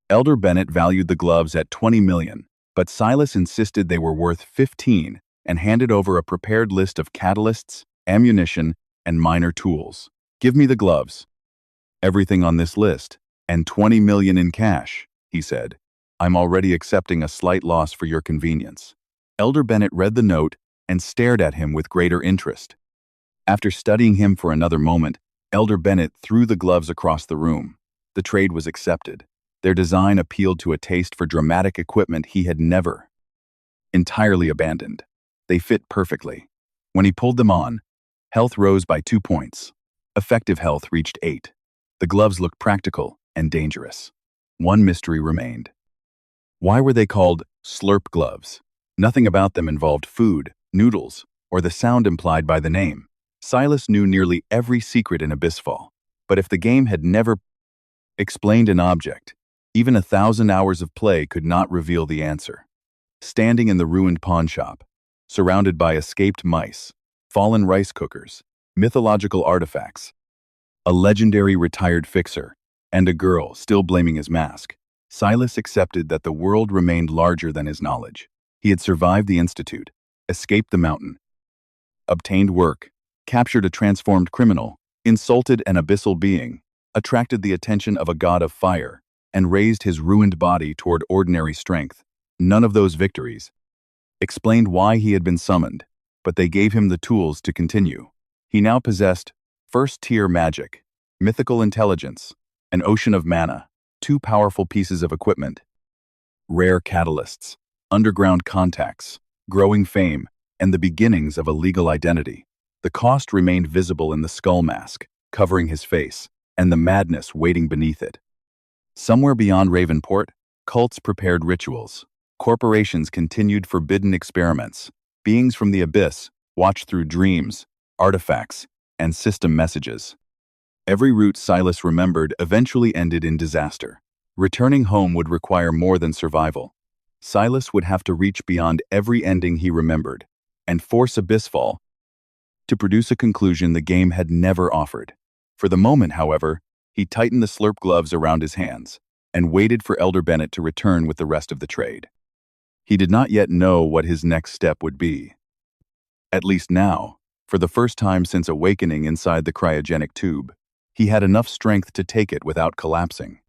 Elder Bennett valued the gloves at 20 million, but Silas insisted they were worth 15 and handed over a prepared list of catalysts, ammunition, and minor tools. "Give me the gloves." "Everything on this list, and 20 million in cash," he said. "I'm already accepting a slight loss for your convenience." Elder Bennett read the note and stared at him with greater interest. After studying him for another moment, Elder Bennett threw the gloves across the room. The trade was accepted. Their design appealed to a taste for dramatic equipment he had never entirely abandoned. They fit perfectly. When he pulled them on, health rose by 2 points. Effective health reached 8. The gloves looked practical and dangerous. One mystery remained. Why were they called Slurp gloves? Nothing about them involved food, noodles, or the sound implied by the name. Silas knew nearly every secret in Abyssfall, but if the game had never explained an object, even 1,000 hours of play could not reveal the answer. Standing in the ruined pawn shop, surrounded by escaped mice, fallen rice cookers, mythological artifacts, a legendary retired fixer, and a girl still blaming his mask, Silas accepted that the world remained larger than his knowledge. He had survived the Institute, escaped the mountain, obtained work, captured a transformed criminal, insulted an abyssal being, attracted the attention of a god of fire, and raised his ruined body toward ordinary strength. None of those victories explained why he had been summoned, but they gave him the tools to continue. He now possessed first-tier magic, mythical intelligence, an ocean of mana, 2 powerful pieces of equipment, rare catalysts, underground contacts, growing fame, and the beginnings of a legal identity. The cost remained visible in the skull mask, covering his face, and the madness waiting beneath it. Somewhere beyond Ravenport, cults prepared rituals. Corporations continued forbidden experiments. Beings from the abyss watched through dreams, artifacts, and system messages. Every route Silas remembered eventually ended in disaster. Returning home would require more than survival. Silas would have to reach beyond every ending he remembered and force Abyssfall to produce a conclusion the game had never offered. For the moment, however, he tightened the slurp gloves around his hands and waited for Elder Bennett to return with the rest of the trade. He did not yet know what his next step would be. At least now, for the first time since awakening inside the cryogenic tube, he had enough strength to take it without collapsing.